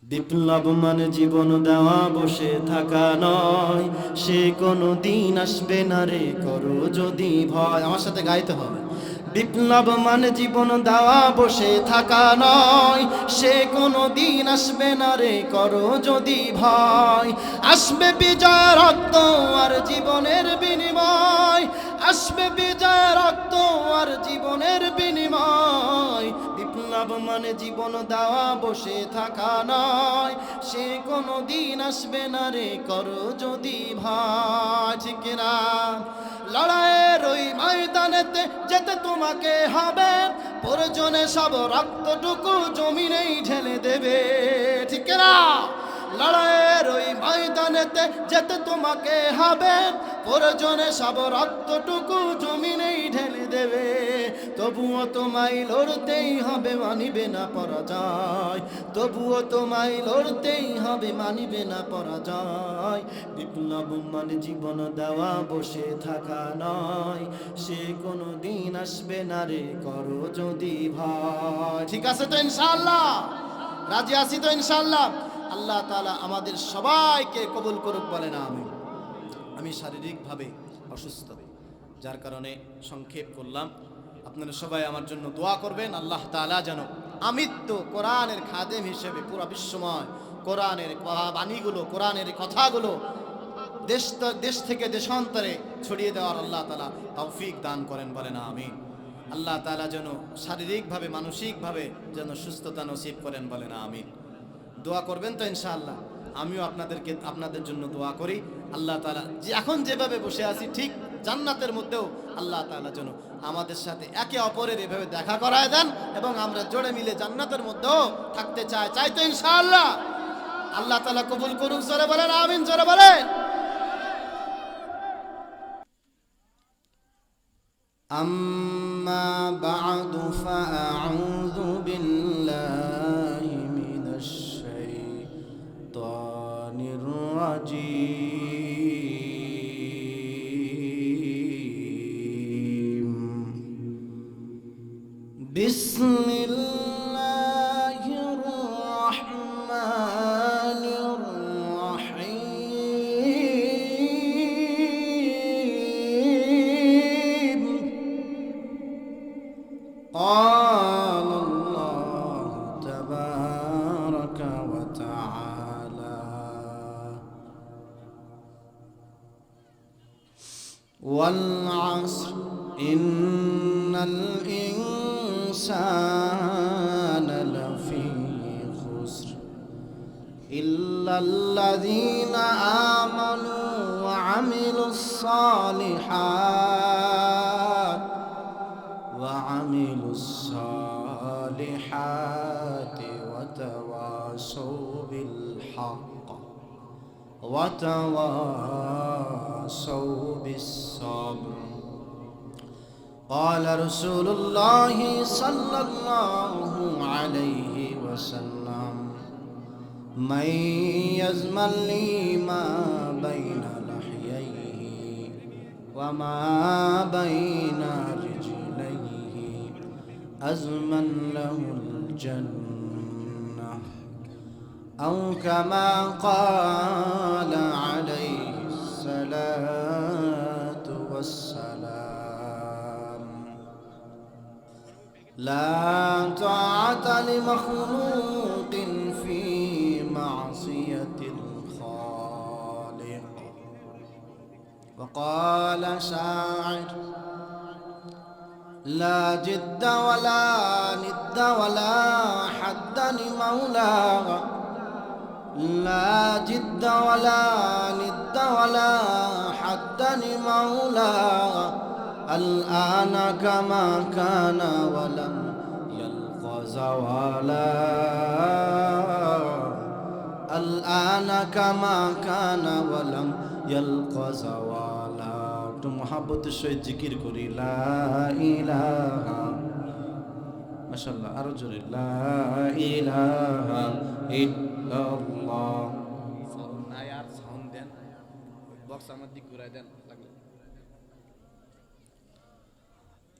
বিপ্লব মানে জীবন দেওয়া বসে থাকা নয়, সে কোনো দিন আসবে না রে করো যদি ভয়। আমার সাথে গাইতে হবে। বিপ্লব মানে জীবন দেওয়া বসে থাকা নয়, সে কোনো দিন আসবে না রে করো যদি ভয়। আসবে বিজয় রক্ত আর জীবনের বিনিময়, আসবে বিজয় রক্ত আর জীবনের বিনিময়। বিপ্লব মানে জীবন দেওয়া বসে থাকা নয়, সে কোনো দিন আসবে না রে করো যদি ভয়। ঠিক না? লড়াইয়ের ওই ময়দানেতে যেতে তোমাকে হবে, প্রয়োজনে সব রক্তটুকু জমিনেই ঢেলে দেবে। ঠিক না? লড়াইয়ের ওই ময়দানেতে যেতে তোমাকে হবে, প্রয়োজনে সব রক্তটুকু জমিনেই ঢেলে দেবে। তবুও তোমায় লড়তেই হবে, মানিবে না পরাজয়। তবুও তোমায় লড়তেই হবে, মানিবে না পরাজয়। বিপ্লব মানে জীবন দেওয়া বসে থাকা নয়, সে কোনো দিন আসবে না রে করো যদি ভয়। ঠিক আছে তো ইনশাআল্লাহ? রাজি আছি তো ইনশাআল্লাহ? আল্লাহ তাআলা আমাদের সবাইকে কবুল করুক, বলেন আমিন। আমি শারীরিকভাবে অসুস্থ, যার কারণে সংক্ষেপ করলাম। আপনারা সবাই আমার জন্য দোয়া করবেন। আল্লাহ তাআলা যেন আমি তো কোরআনের খাদেম হিসেবে পুরো বিশ্বময় কোরআনের বাণীগুলো, কোরআনের কথাগুলো দেশ থেকে দেশান্তরে ছড়িয়ে দেওয়ার আল্লাহ তাআলা তৌফিক দান করেন, বলেন আমিন। আল্লাহ তাআলা যেন শারীরিকভাবে মানসিকভাবে যেন সুস্থতা নসিব করেন, বলেন আমিন। দোয়া করবেন তো ইনশাআল্লাহ? আমিও আপনাদের জন্য দোয়া করি। আল্লাহ তাআলা যে এখন যেভাবে বসে আছি, ঠিক জান্নাতের মধ্যেও আল্লাহ তাআলা যেন আমাদের সাথে একে অপরের এভাবে দেখা করায় দেন এবং আমরা জোড়ে মিলে জান্নাতের মধ্যেও থাকতে চাই তো ইনশাআল্লাহ? আল্লাহ তাআলা কবুল করুন। জোরে বলেন আমিন, জোরে বলেন। আম্মা বা'দু ফাআউযু বিল্লাহি মিনাশ শাইতানির রাজীম। বিসমিল্লাহির রাহমানির রাহিম। قال الله تبارك وتعالى: والعصر إن الإنسان لفي خسر إلا الذين آمنوا وعملوا الصالحات وتواصوا بالحق وتواصوا بالصبر. قال رسول الله صلى الله عليه وسلم: من يزمن لي ما بين لحييه وما بين رجليه أزمن له الجنة، أو كما قال عليه الصلاة والسلام. لا طاعة لمخلوق في معصية الخالق. وقال شاعر: لا جد ولا ند ولا حد لمولاه، لا جد ولا ند ولا حد لمولاه، الآن كما كان ولم يلق زوالا، الآن كما كان ولم يلق زوالا. একটু মহাব্বতের সহিত জিকির করি, লা ইলাহা, মাশাআল্লাহ, আরো জোরে, লা ইলাহা ইল্লাল্লাহ। সাউন্ড নাই, আর সাউন্ড দেন, বক্স আমার দিক ঘুরাই দেন লাগলে।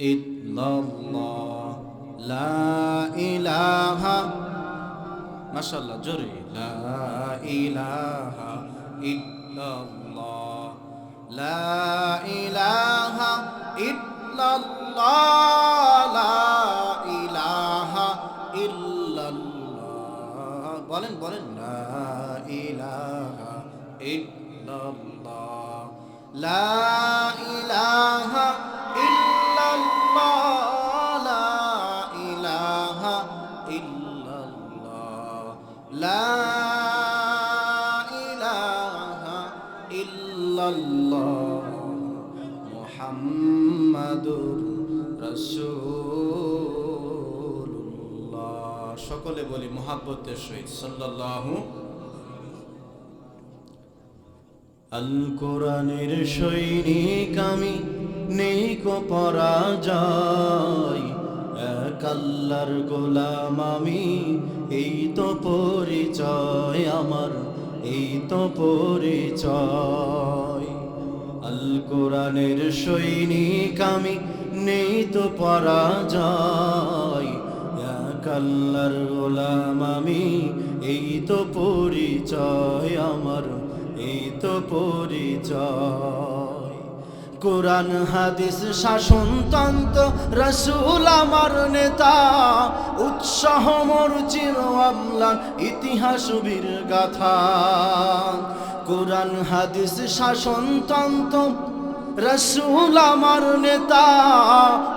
ইল্লাল্লাহ, লা ইলাহা মাশাআল্লাহ, জোরে লা ইলাহা ইল্লাল্লাহ, লা ইলাহা ইল্লাল্লাহ, লা ইলাহা ইল্লাল্লাহ। বলেন বলেন, লা ইলাহা ইল্লাল্লাহ, লা ইলাহা ইল্লাল্লাহ, লা ইলাহা ইল্লাল্লাহ, লা ইলাহা ইল্লাল্লাহ, মুহাম্মাদুর রাসূলুল্লাহ। সকলে বলি মুহাব্বতের সহিত সাল্লাল্লাহু। আল কোরআনের সৈনিক আমি, নেই কো পরাজয়, এক আল্লাহর গোলাম আমি, এই তো পরিচয় আমার, এই তো পরিচয়। আল কোরআনের সৈনিক আমি, নেই তো পরাজয়, এক আল্লাহর গোলাম আমি, এই তো পরিচয় আমার, এই তো পরিচয়। কোরআন হাদিস শাসনতন্ত্র রাসূল আমার নেতা, উৎসাহ মোর চির অম্লান ইতিহাস বীর গাথা। কোরআন হাদিস শাসনতন্ত্র রাসূল আমার নেতা,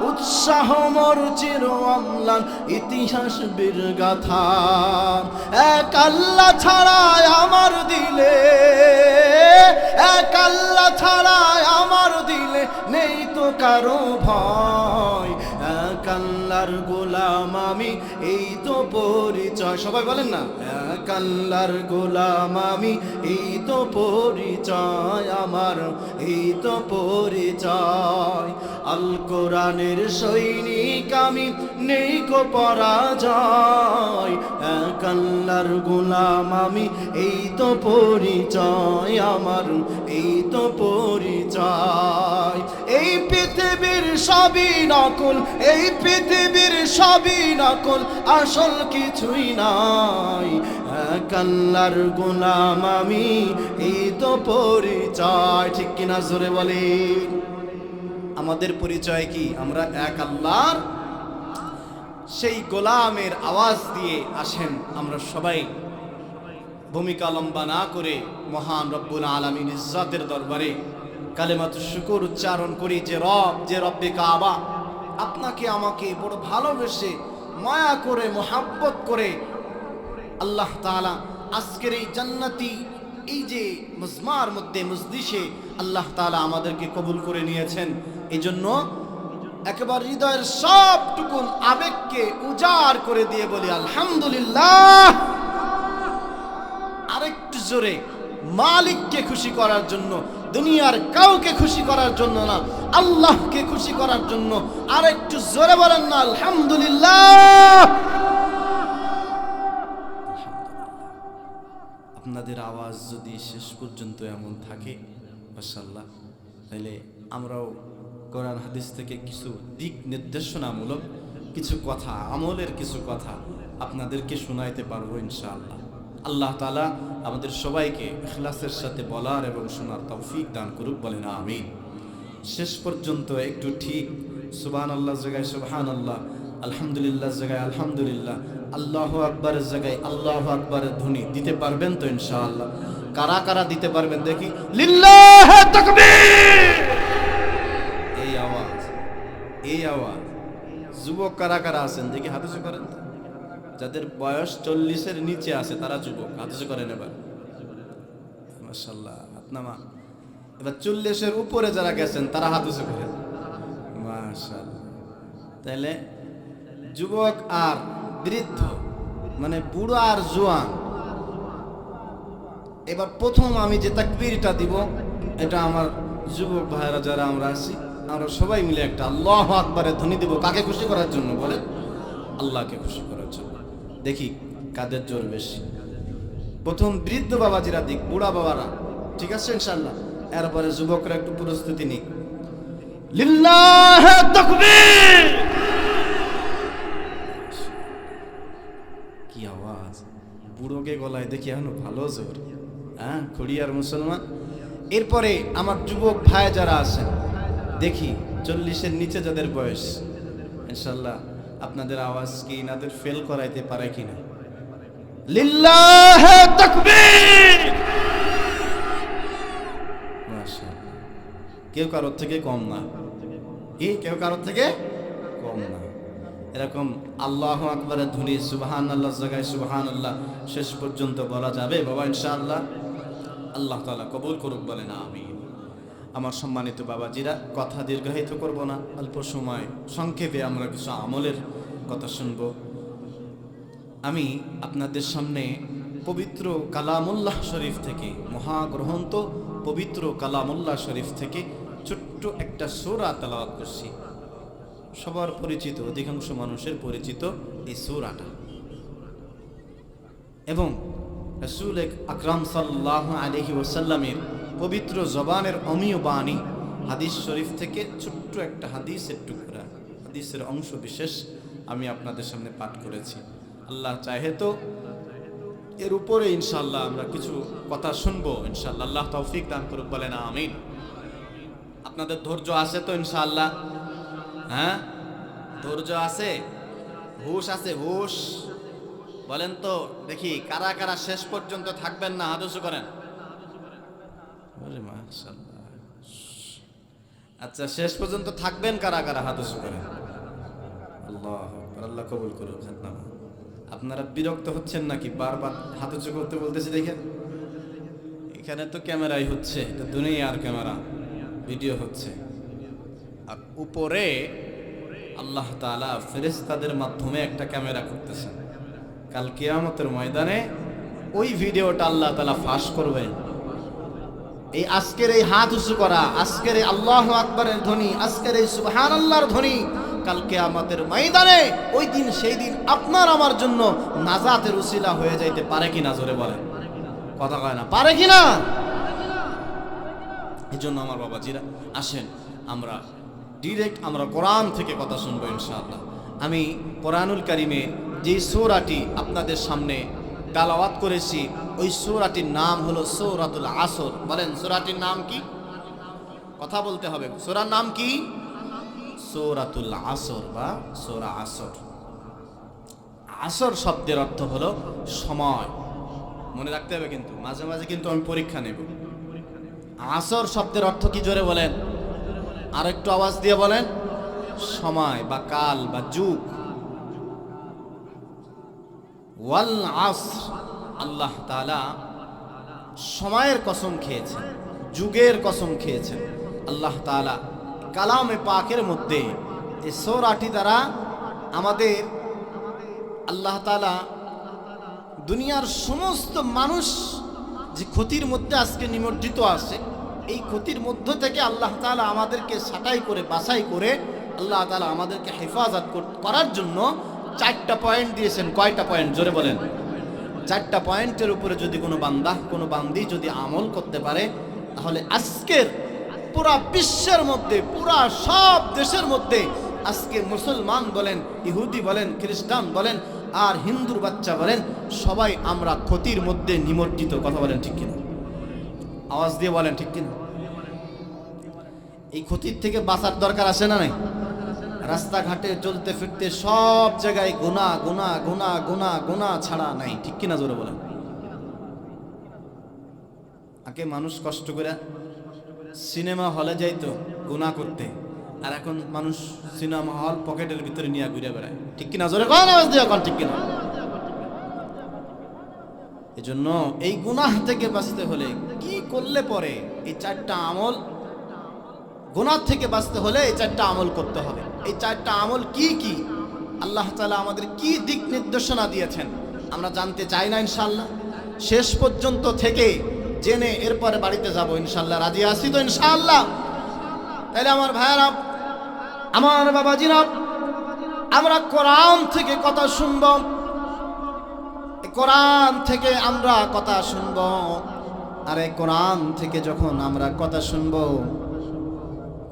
উৎসাহ মোর চির অম্লান ইতিহাস বীর গাথা। এক আল্লাহ ছাড়া আমার দিলে, এক আল্লাহ ছাড়া আমার দিলে নেই তো কারো ভয়, এক আল্লাহর গোলাম আমি, এই তো পরিচয়। সবাই বলেন না, এক আল্লাহর গোলাম আমি, এই তো পরিচয় আমার, এই তো পরিচয়। আল কোরআনের সৈনিক আমি, নেই কো পরাজয়, এক আল্লাহর গোলাম আমি, এই তো পরিচয় আমার, এই তো পরিচয়। এই পৃথিবীর সবই নকল, এই পৃথিবীর সবই নকল, আসল কিছুই নাই, এক আল্লাহর গোলাম আমি, এই তো পরিচয়। ঠিক কিনা জোরে বলি। আমাদের পরিচয় কি? আমরা এক আল্লাহর সেই গোলামের আওয়াজ দিয়ে আসেন। আমরা সবাই ভূমিকা লম্বা না করে মহান রব্বুল আলামিন ইজ্জতের দরবারে কালেমাতুশ শুকর উচ্চারণ করি, যে রব, যে রব্বে কাবা আপনাকে আমাকে বড় ভালোবেসে মায়া করে মোহাব্বত করে আল্লাহ তাআলা আজকের এই জান্নাতি এই যে মজমার মধ্যে মজলিসে আল্লাহ তাআলা আমাদেরকে কবুল করে নিয়েছেন। এই জন্য একেবারে হৃদয়ের সবটুকুন আবেগকে উজাড় করে দিয়ে বলি আলহামদুলিল্লাহ। আরেকটু জোরে, মালিককে খুশি করার জন্য, দুনিয়ার কাউকে খুশি করার জন্য না, আল্লাহকে খুশি করার জন্য আরেকটু জোরে বলেন না আলহামদুলিল্লাহ। আপনাদের আওয়াজ যদি শেষ পর্যন্ত এমন থাকে মাশাআল্লাহ, তাহলে আমরাও কোরআন হাদিস থেকে কিছু দিক নির্দেশনামূলক কিছু কথা, আমলের কিছু কথা আপনাদেরকে শোনাইতে পারবো ইনশাআল্লাহ। আল্লাহ তাআলা আমাদের সবাইকে ইখলাসের সাথে বলার এবং শোনার তৌফিক দান করুক, বলেন আমিন। শেষ পর্যন্ত একটু ঠিক সুবহানাল্লাহ জায়গায় সুবহানাল্লাহ, আলহামদুলিল্লাহ জায়গায় আলহামদুলিল্লাহ, আল্লাহু আকবারের জায়গায় আল্লাহু আকবারের ধ্বনি দিতে পারবেন তো ইনশাআল্লাহ? কারা কারা দিতে পারবেন দেখি? লিল্লাহি তাকবীর। এই আওয়াজ, এই আওয়াজ। যুবক কারা কারা আছেন দেখি হাত উঁচু করেন। যাদের বয়স 40-এর নিচে আছে তারা যুবক, হাত উঁচু করেন এবার। মাশাআল্লাহ, হাত নামা। এবার 40-এর উপরে যারা গেছেন তারা হাত উঁচু করেন। মাশাআল্লাহ। তাহলে যুবক আর বৃদ্ধ, মানে বুড়ো আর জোয়ান। এবার প্রথম আমি যে তাকবীরটা দিব, এটা আমার যুবক ভাইরা যারা আমরা আছি, আমরা সবাই মিলে একটা আল্লাহু আকবারের ধ্বনি দিব। কাকে খুশি করার জন্য? বলেন, আল্লাহকে খুশি করার জন্য। দেখি কাদের জোর বেশি। প্রথম বৃদ্ধ বাবাজিরা দিক, বুড়া বাবারা, ঠিক আছে ইনশাআল্লাহ। এরপরে যুবকরা একটু প্রস্তুতি নিক। লিল্লাহি তাকবীর। কি আওয়াজ! বুড়োকে গলায় দেখি এখন ভালো জোর, হ্যাঁ খুড়িয়ার মুসলমান। এরপরে আমার যুবক ভাই যারা আছেন, দেখি 40-এর নিচে যাদের বয়স, ইনশাল্লাহ আপনাদের আওয়াজ কি ইনাদের ফেল করাইতে পারে কিনা? লিল্লাহে তাকবীর। মাশাআল্লাহ, কেউ কারোর থেকে কম না, কি কেউ কারোর থেকে কম না। এরকম আল্লাহু আকবারের ধ্বনি সুবহানাল্লাহ জায়গায় সুবহানাল্লাহ শেষ পর্যন্ত বলা যাবে বাবা ইনশাআল্লাহ। আল্লাহ তাআলা কবুল করুক, বলেন আমিন। আমার সম্মানিত বাবাজিরা, কথা দীর্ঘায়িত করব না, অল্প সময় সংক্ষেপে আমরা কিছু আমলের কথা শুনব। আমি আপনাদের সামনে পবিত্র কালামুল্লাহ শরীফ থেকে, মহাগ্রন্থ পবিত্র কালামুল্লাহ শরীফ থেকে ছোট্ট একটা সূরা তেলাওয়াত করছি। সবার পরিচিত, অধিকাংশ মানুষের পরিচিত এই সূরাটা, এবং রাসূল আকরাম সাল্লাল্লাহু আলাইহি ওয়াসাল্লামের পবিত্র জবানের অমীয় বাণী হাদিস শরীফ থেকে ছোট্ট একটা হাদিসের টুকরা, হাদিসের অংশ বিশেষ আমি আপনাদের সামনে পাঠ করেছি। আল্লাহ চাহে তো এর উপরে ইনশাআল্লাহ আমরা কিছু কথা শুনবো ইনশাআল্লাহ। আল্লাহ তৌফিক দান করুক, বলেন আমিন। আপনাদের ধৈর্য আছে তো ইনশাআল্লাহ? হ্যাঁ, ধৈর্য আছে, হুশ আছে, হুশ বলেন তো দেখি, কারা কারা শেষ পর্যন্ত থাকবেন না? হাত উঁচু করেন। মাশাআল্লাহ, আচ্ছা শেষ পর্যন্ত থাকবেন কারা কারা? হাত উঁচু করেন। আল্লাহ আল্লাহ কবুল করুক। আপনারা বিরক্ত হচ্ছেন নাকি? বারবার হাত উঁচু করতে বলতেছি দেখেন। এখানে তো ক্যামেরাই হচ্ছে, এটা দুনিয়ার ক্যামেরা, ভিডিও হচ্ছে। আর উপরে আল্লাহ তাআলা ফেরেশতাদের মাধ্যমে একটা ক্যামেরা করতেছেন। কাল কিয়ামতের ময়দানে ওই ভিডিওটা আল্লাহ তাআলা ফাঁস করবেন। এই আজকের এই হাত উঁচু করা, আজকের এই আল্লাহু আকবারের ধ্বনি, আজকের এই সুবহানাল্লাহর ধ্বনি কাল কিয়ামতের ময়দানে ওই দিন, সেই দিন আপনার আমার জন্য নাজাতের উসিলা হয়ে যাইতে পারে কিনা? জোরে বলেন, কথা কয় না, পারে কিনা? এই জন্য আমার বাবাজিরা আসেন আমরা ডিরেক্ট আমরা কোরআন থেকে কথা শুনবো ইনশাআল্লাহ। আমি কোরআনুল কারিমে যে সূরাটি আপনাদের সামনে তেলাওয়াত করেছি, ওই সূরাটির নাম হলো সূরাতুল আসর। বলেন সূরাটির নাম কি? কথা বলতে হবে। সূরার নাম কি? সূরাতুল আসর বা সূরা আসর। আসর শব্দের অর্থ হলো সময়। মনে রাখতে হবে কিন্তু, মাঝে মাঝে কিন্তু আমি পরীক্ষা নেব। আসর শব্দের অর্থ কি? জোরে বলেন, আর একটু আওয়াজ দিয়ে বলেন। সময় বা কাল বা যুগ। ওয়াল আসর, আল্লাহ তাআলা সময়ের কসম খেয়েছেন, যুগের কসম খেয়েছেন। আল্লাহ তাআলা কালামে পাকের মধ্যে এই সূরাটি দ্বারা আমাদের আল্লাহ তাআলা দুনিয়ার সমস্ত মানুষ যে ক্ষতির মধ্যে আজকে নিমজ্জিত আছে, এই ক্ষতির মধ্য থেকে আল্লাহ তাআলা আমাদেরকে ছাঁটাই করে, বাছাই করে আল্লাহ তাআলা আমাদেরকে হেফাজত করার জন্য 4টা পয়েন্ট দিয়েছেন। কয়টা পয়েন্ট? জোরে বলেন। 4টা পয়েন্টের উপরে যদি কোনো বান্দা, কোনো বান্দি যদি আমল করতে পারে, তাহলে আজকের পুরা বিশ্বের মধ্যে, পুরা সব দেশের মধ্যে আজকে মুসলমান বলেন, ইহুদি বলেন, খ্রিস্টান বলেন, আর হিন্দুর বাচ্চা বলেন, সবাই আমরা ক্ষতির মধ্যে নিমজ্জিত। কথা বলেন ঠিক কিনা? আওয়াজ দিয়ে বলেন ঠিক কিনা? এই ক্ষতির থেকে বাঁচার দরকার আছে না নাই? রাস্তাঘাটে চলতে ফিরতে সব জায়গায় গুনাহ গুনাহ গুনাহ গুনাহ গুনাহ ছাড়া নাই, ঠিক কিনা? জোরে বলেন। আগে মানুষ কষ্ট করে সিনেমা হলে যাইতো গুনাহ করতে, আর এখন মানুষ সিনেমা হল পকেটের ভিতরে নিয়ে ঘুরে বেড়ায়, ঠিক কিনা? জোরে কোন আওয়াজ দিয়ে কোন, ঠিক কিনা? এজন্য এই গুনাহ থেকে বাঁচতে হলে কি করলে পরে? এই 4টা আমল, গুনাহ থেকে বাঁচতে হলে এই 4টা আমল করতে হবে। এই 4টা আমল কি কি? আল্লাহ তাআলা আমাদের কি দিক নির্দেশনা দিয়েছেন আমরা জানতে চাই না ইনশাআল্লাহ? শেষ পর্যন্ত থেকে জেনে এরপরে বাড়িতে যাব ইনশাআল্লাহ। রাজি আছি তো ইনশাআল্লাহ? তাহলে আমার ভাইয়েরা, আমার বাবাজিরা, আমরা কোরআন থেকে কথা শুনব। কোরআন থেকে আমরা কথা শুনব। আর এই কোরআন থেকে যখন আমরা কথা শুনব,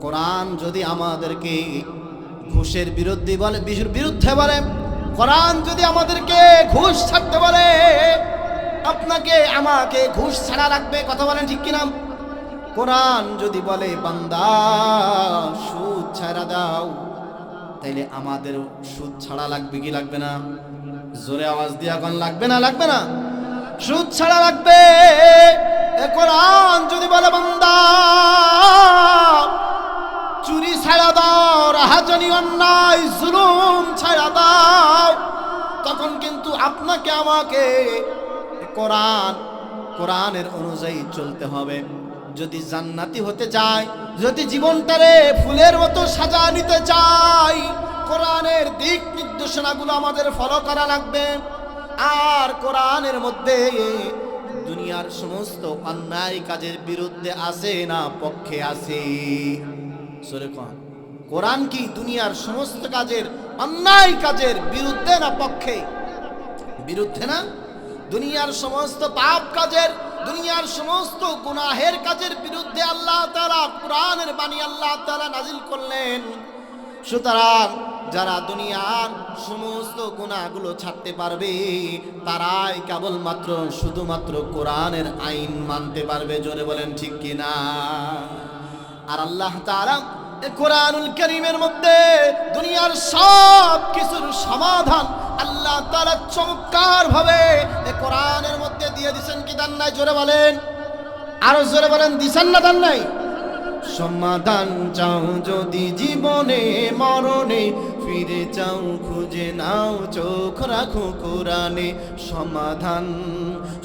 কোরআন যদি আমাদেরকে ঘুষের বিরুদ্ধে বলে, বিরুদ্ধে বলে, কোরআন যদি আমাদেরকে ঘুষ ছাড়তে বলে, আপনাকে আমাকে ঘুষ ছাড়া রাখবে, কথা বলেন ঠিক কিনা? কোরআন যদি বলে বান্দা সুদ ছাড়া দাও, তাইলে আমাদের সুদ ছাড়া লাগবে কি লাগবে না? জোরে আওয়াজ দিয়া কোন লাগবে না? লাগবে না? সুদ ছাড়া লাগবে। এ কোরআন যদি বলে বান্দা চুরি ছাড়া দাও, রাহাজানি অন্যায় জুলুম ছাড়া দাও, তখন কিন্তু আপনাকে আমাকে কোরআনের অনুযায়ী চলতে হবে। যদি জান্নাতি হতে চাই, যদি জীবনটারে ফুলের মতো সাজা নিতে চাই, কোরআনের দিক নির্দেশনাগুলো আমাদের ফলো করা লাগবে। আর কোরআনের মধ্যে দুনিয়ার সমস্ত অন্যায় কাজের বিরুদ্ধে আছে না পক্ষে আছে? সরে কোন কোরআন কি দুনিয়ার সমস্ত কাজের অন্যায় কাজের বিরুদ্ধে না পক্ষে? বিরুদ্ধে না? দুনিয়ার সমস্ত পাপ কাজের, দুনিয়ার সমস্ত গুনাহের কাজের বিরুদ্ধে আল্লাহ তাআলা কোরআনের বাণী আল্লাহ তাআলা নাজিল করলেন। সুতরাং যারা দুনিয়ার সমস্ত গুনাহগুলো ছাড়তে পারবে, তারাই কেবলমাত্র শুধুমাত্র কোরআনের আইন মানতে পারবে। জোরে বলেন ঠিক কিনা? আর আল্লাহ তাআলা কোরআনুল কারীমের মধ্যে দুনিয়ার সব কিছুর সমাধান আল্লাহ তাআলা চমৎকার ভাবে কোরআনের মধ্যে দিয়ে দিবেন কি দেন নাই? জোরে বলেন, আরো জোরে বলেন, দিবেন না দেন নাই? সমাধান চাও যদি জীবনে মরণে, ফিরে চাও খুঁজে নাও চোখ রাখো কোরআনে।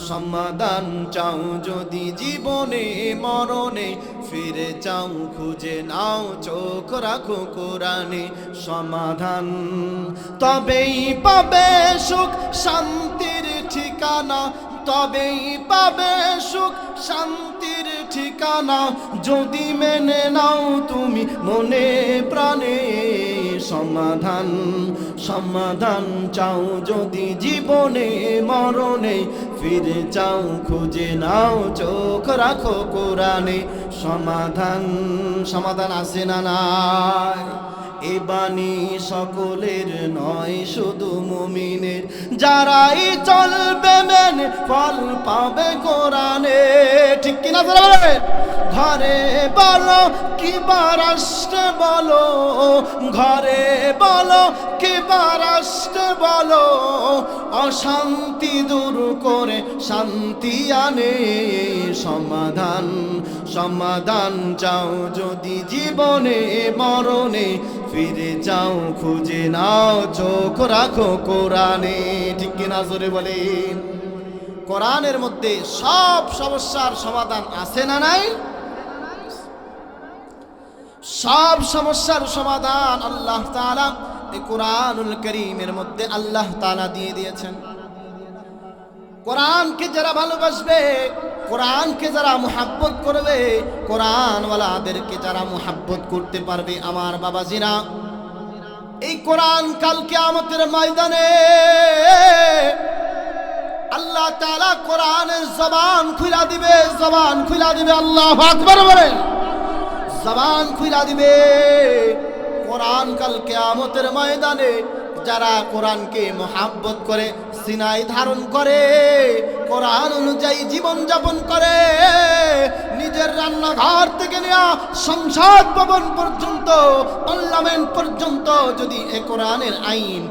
সমাধান চাও যদি জীবনে মরণে, ফিরে চাও খুঁজে নাও চোখ রাখো কোরআনে। সমাধান তবেই পাবে সুখ শান্তির ঠিকানা, তবেই পাবে সুখ শান্তির ঠিকানা, যদি মেনে নাও তুমি মনে প্রাণে। সমাধান চাও যদি জীবনে মরণে, ফিরে চাও খুঁজে নাও চোখ রাখো কোরআনে। সমাধান আছে না নাই? এ বাণী সকলের নয় শুধু মুমিনের, যারাই চলবে মেনে ফল পাবে কোরআনে। ঠিক কিনা? ঘরে বলো কিবা রাষ্ট্রে বলো, ঘরে বলো কিবা রাষ্ট্রে বলো, অশান্তি দূর করে শান্তি আনে। সমাধান চাও যদি জীবনে মরণে, ফিরে যাও খুঁজে নাও চোখ রাখো কোরআনে। ঠিক কিনা? জোরে বলেন। কোরআনের মধ্যে সব সমস্যার সমাধান আছে না নাই? সব সমস্যার সমাধান আল্লাহ তাআলা এই কোরআনুল কারীমের মধ্যে আল্লাহ তাআলা দিয়ে দিয়েছেন। কোরআনকে যারা ভালোবাসবে, কোরআনকে যারা মুহাব্বত করবে, কোরআনওয়ালাদেরকে যারা মুহাব্বত করতে পারবে, আমার বাবাজিরা, এই কোরআন কাল কিয়ামতের ময়দানে আল্লাহ তাআলা কোরআনের জবান খুলে দিবে, জবান খুলে দিবে। আল্লাহু আকবার বলেন। জবান খুলে দিবে। কোরআন কাল কিয়ামতের ময়দানে যারা কোরআনকে মুহাব্বত করে, সিনায় ধারণ করে, কোরআন অনুযায়ী জীবন যাপন করে, নিজের রান্নাঘর থেকে নিয়ে সংসদ ভবন পর্যন্ত, পার্লামেন্ট পর্যন্ত যদি এ কোরআনের আইন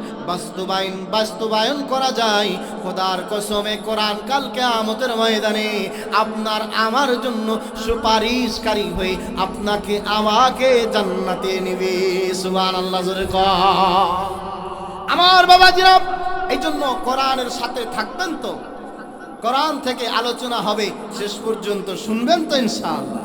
বাস্তবায়ন করা যায়, খোদার কসমে কোরআন কাল কিয়ামতের ময়দানে আপনার আমার জন্য সুপারিশকারী হয়ে আপনাকে আমাকে জান্নাতে নেবে। সুবহানাল্লাহ। জোরে কও। আমার বাবাজিরা, এই জন্য কোরআনের সাথে থাকবেন তো? কোরআন থেকে আলোচনা হবে, শেষ পর্যন্ত শুনবেন তো ইনশাআল্লাহ।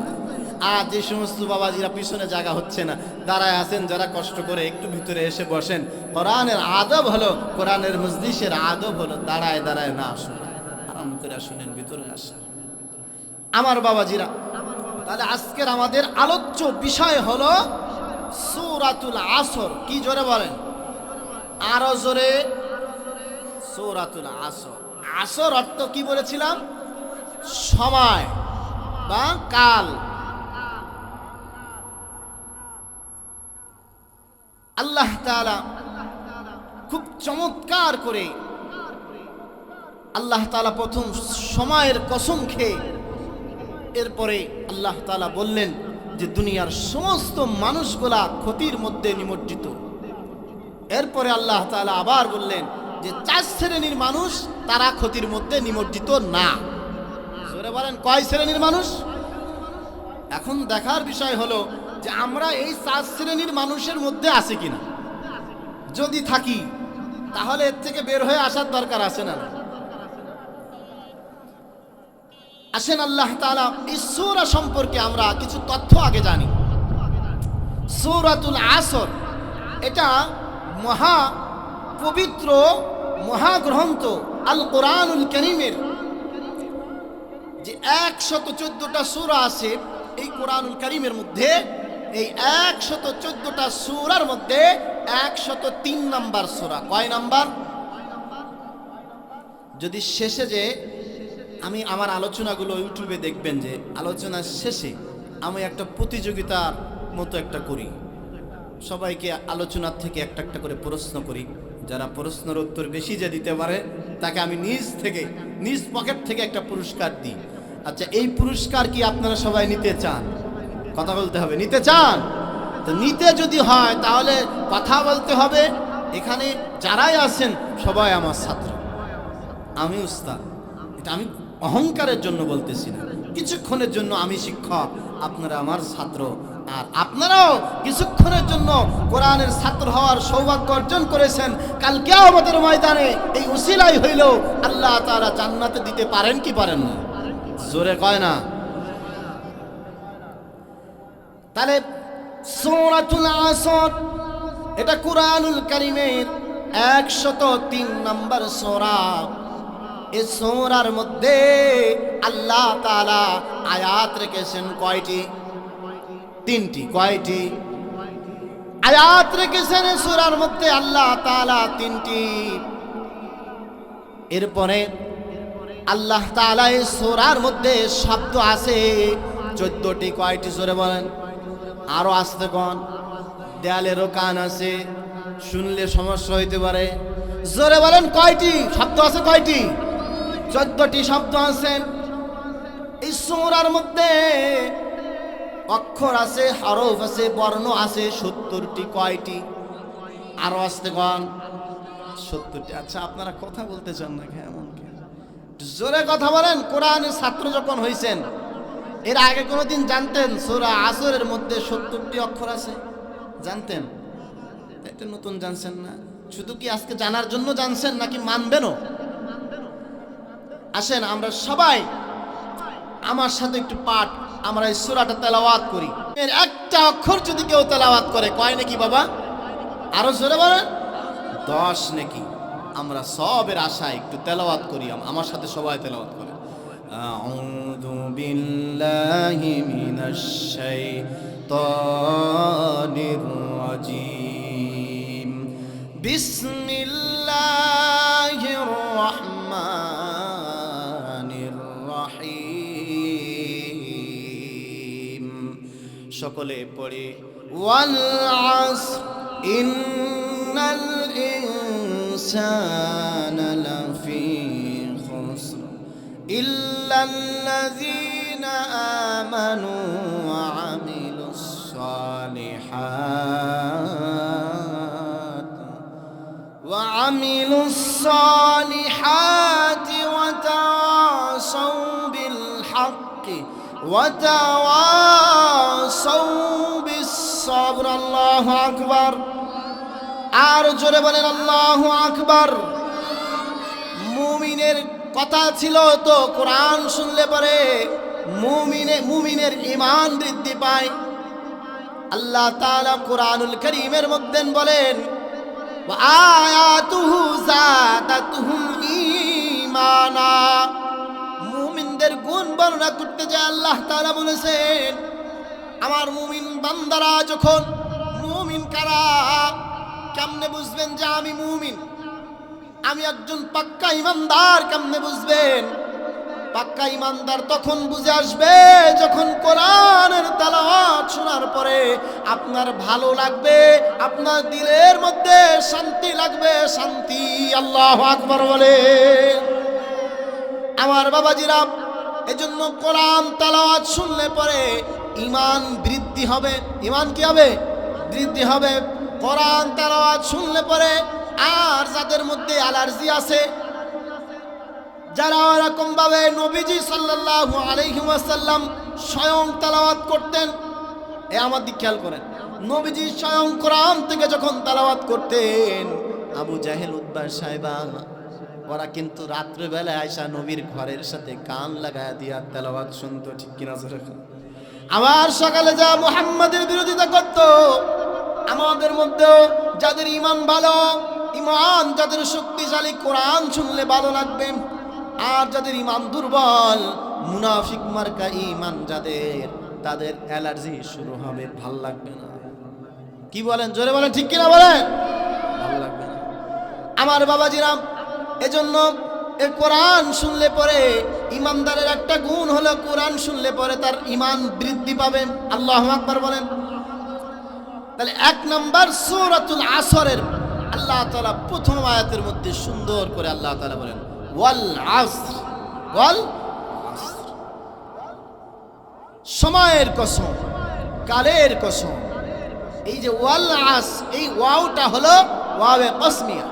আর যে সমস্ত বাবাজিরা পিছনে জায়গা হচ্ছে না, দাঁড়ায় আছেন, যারা কষ্ট করে একটু ভিতরে এসে বসেন। কোরআনের আদব হলো, কোরআনের মজলিসের আদব হলো দাঁড়ায় দাঁড়ায় না শুনে, আরাম করে শুনেন, ভিতরে আসেন। আমার বাবাজিরা, তাহলে আজকের আমাদের আলোচ্য বিষয় হলো সূরাতুল আসর। কি জোরে বলেন? আরো জোরে। সূরাতুল আসর। আসর অর্থ কি বলেছিলাম? সময় বা কাল। আল্লাহ তাআলা খুব চমৎকার করে আল্লাহ তাআলা প্রথম সময়ের কসম খেয়ে এরপরে আল্লাহ তাআলা বললেন যে দুনিয়ার সমস্ত মানুষগুলা ক্ষতির মধ্যে নিমজ্জিত। এরপরে আল্লাহ তাআলা আবার বললেন যে 4 শ্রেণীর মানুষ তারা ক্ষতির মধ্যে নিমজ্জিত না। জোরে বলেন কয় শ্রেণীর মানুষ? এখন দেখার বিষয় হলো যে আমরা এই 4 শ্রেণীর মানুষের মধ্যে আছি কিনা। যদি থাকি তাহলে এর থেকে বের হয়ে আসার দরকার আছে না? আসেন আল্লাহ তাআলা এই সূরা সম্পর্কে আমরা কিছু তথ্য আগে জানি। সূরাতুল আসর এটা মহা পবিত্র মহাগ্রন্থ আল কোরআনুল কারীমের যে 114টা সূরা আছে এই কোরআনুল কারীমের মধ্যে, এই 114টা সূরার মধ্যে 103 নাম্বার সূরা। কয় নাম্বার? যদি শেষে যে আমি আমার আলোচনাগুলো ইউটিউবে দেখবেন যে আলোচনার শেষে আমি একটা প্রতিযোগিতার মতো একটা করি, সবাইকে আলোচনার থেকে একটা একটা করে প্রশ্ন করি। যারা প্রশ্নের উত্তর বেশি যে দিতে পারে তাকে আমি নিজ পকেট থেকে একটা পুরস্কার দিই। আচ্ছা, এই পুরস্কার কি আপনারা সবাই নিতে চান? কথা বলতে হবে, নিতে চান? তো নিতে যদি হয় তাহলে কথা বলতে হবে। এখানে যারাই আছেন সবাই আমার ছাত্র, আমি উস্তাদ। এটা আমি অহংকারের জন্য বলতেছি না, কিছুক্ষণের জন্য আমি শিক্ষক, আপনারা আমার ছাত্র। আর আপনারাও কিছুক্ষণের জন্য কোরআনের ছাত্র হওয়ার সৌভাগ্য অর্জন করেছেন। কাল কিয়ামতের ময়দানে এই উসিলাই হইল আল্লাহ তাআলা জান্নাতে দিতে পারেন কি পারেন না? জোরে কয় না? তাহলে সূরাতুল আসর এটা কোরআনুল কারীমের 103 নম্বর সূরা। এই সূরার মধ্যে আল্লাহ তাআলা আয়াত রেখেছেন কয়টি? 3টি। কয়টি আয়াত রেখেছেন এই সূরার মধ্যে আল্লাহ তাআলা? 3টি। এরপরে আল্লাহ তাআলা এই সূরার মধ্যে শব্দ আছে 14টি। কয়টি? জোরে বলেন, আরো আসতে কোন? দেয়ালেরও কান আছে, শুনলে সমস্যা হইতে পারে। জোরে বলেন কয়টি শব্দ আছে? কয়টি? 14টি শব্দ আছে এই সূরার মধ্যে। অক্ষর আছে, হরফ আছে, বর্ণ আছে 70টি। কয়টি? আরো আসতে কোন? 70টি। আচ্ছা, আপনারা কথা বলতে চান না কেমন? জোরে কথা বলেন। কোরআনের ছাত্র যখন হইছেন এর আগে কোনোদিন জানতেন সূরা আসরের মধ্যে 70টি অক্ষর আছে? জানতেন? এটা নতুন জানছেন না? শুধু কি আজকে জানার জন্য জানছেন নাকি মানবেনও? আসেন আমরা সবাই আমার সাথে একটু পাঠ আমরা এই সূরাটা তেলাওয়াত করি। এর একটা অক্ষর যদি কেউ তেলাওয়াত করে কয় নাকি বাবা? আরো জোরে বলেন। 10 নাকি। আমরা সবের আশায় একটু তেলাওয়াত করি, আমার সাথে সবাই তেলাওয়াত করে। আউযু বিল্লাহি মিনাশ শাইতানির রাজীম। বিসমিল্লাহির রাহমানির রাহিম। সকলে পড়ে ওয়াল আসর ইন্নাল ইনসানা লাফি খুসর ইল্লাল্লাযীনা আমানু ওয়া আমিলুস সালিহাতি ওয়া তাওয়াসাউ বিল হাক্কি ওয়া তাওয়াসাউ বিস সাবর। আল্লাহু আকবার। আর জোরে বলেন আল্লাহু আকবার। মুমিনের কথা ছিল তো কোরআন শুনলে পরে মুমিনের ঈমান বৃদ্ধি পায়। আল্লাহ তাআলা কোরআনুল কারীমের মধ্যে বলেন ওয়া আয়াতুহু যাদাতুহুম ঈমানা। মুমিনদের গুণ বর্ণনা করতে যায় আল্লাহ তাআলা বলেছেন আমার মুমিন বান্দারা যখন, মুমিন কারা? কেমনে বুঝবেন যে আমি মুমিন, আমি একজন পাক্কা ইমানদার? কেমনে বুঝবেন? পাক্কা ইমানদার তখন বুঝে আসবে যখন কোরআনের তেলাওয়াত শোনার পরে আপনার ভালো লাগবে, আপনার দিলের মধ্যে শান্তি লাগবে, শান্তি। আল্লাহু আকবার বলে। আমার বাবাজিরা, এজন্য কোরআন তেলাওয়াত শুনলে পরে ঈমান বৃদ্ধি হবে। ঈমান কি হবে? বৃদ্ধি হবে। কোরআন তেলাওয়াত শুনলে পরে আর যাদের মধ্যে অ্যালার্জি আছে, যারা এরকম ভাবে নবীজি সাল্লাল্লাহু আলাইহি ওয়াসাল্লাম স্বয়ং তেলাওয়াত করতেন, আমার দিক খেয়াল করেন, নবীজি স্বয়ং কোরআন থেকে যখন তেলাওয়াত করতেন, আবু জাহেল, উতবা, সাইবা ওরা কিন্তু রাত্রেবেলায় আয়সা নবীর ঘরের সাথে কান লাগায় দিয়া তেলাওয়াত শুনতো। ঠিক কিনা? আবার সকালে যা মুহাম্মাদের বিরোধিতা করত। আমাদের মধ্যেও যাদের ঈমান ভালো, ঈমান যাদের শক্তিশালী, কোরআন শুনলে ভালো লাগবে। আর যাদের ঈমান দুর্বল, মুনাফিক মার্কা ঈমান যাদের, তাদের অ্যালার্জি শুরু হবে, ভাল লাগবে না। কি বলেন? জোরে বলেন, ঠিক কিনা বলেন? ভাল লাগবে না। আমার বাবাজিরা, এজন্য এই কোরআন শুনলে পরে ঈমানদারের একটা গুণ হলো কোরআন শুনলে পরে তার ঈমান বৃদ্ধি পাবে। আল্লাহু আকবার বলেন। তাহলে এক নাম্বার সূরাতুল আসরের আল্লাহ তাআলা প্রথম আয়াতের মধ্যে সুন্দর করে আল্লাহ তাআলা বলেন ওয়াল আসর, ওয়াল আসর, সময়ের কসম, কালের কসম। এই যে ওয়াল আস, এই ওয়াওটা হলো ওয়াবে কসমিয়া,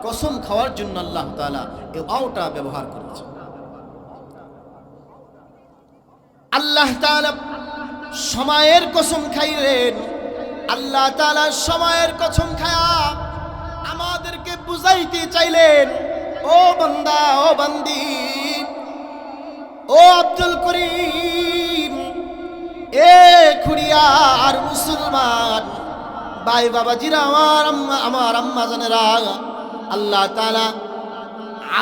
কসম খাওয়ার জন্য আল্লাহ তাআলা এই ওয়াওটা ব্যবহার করেছেন। আল্লাহ তাআলা সময়ের কসম খাইলেন। আল্লাহ তাআলা সময়ের কসম খায়া আমাদেরকে বুঝাইতে চাইলেন, ও বান্দা, ও বান্দি, ও আব্দুল করিম, এ খুড়িয়ার মুসলমান ভাই বাবাজিরা, আমার আম্মা জানেরা, আল্লাহ তাআলা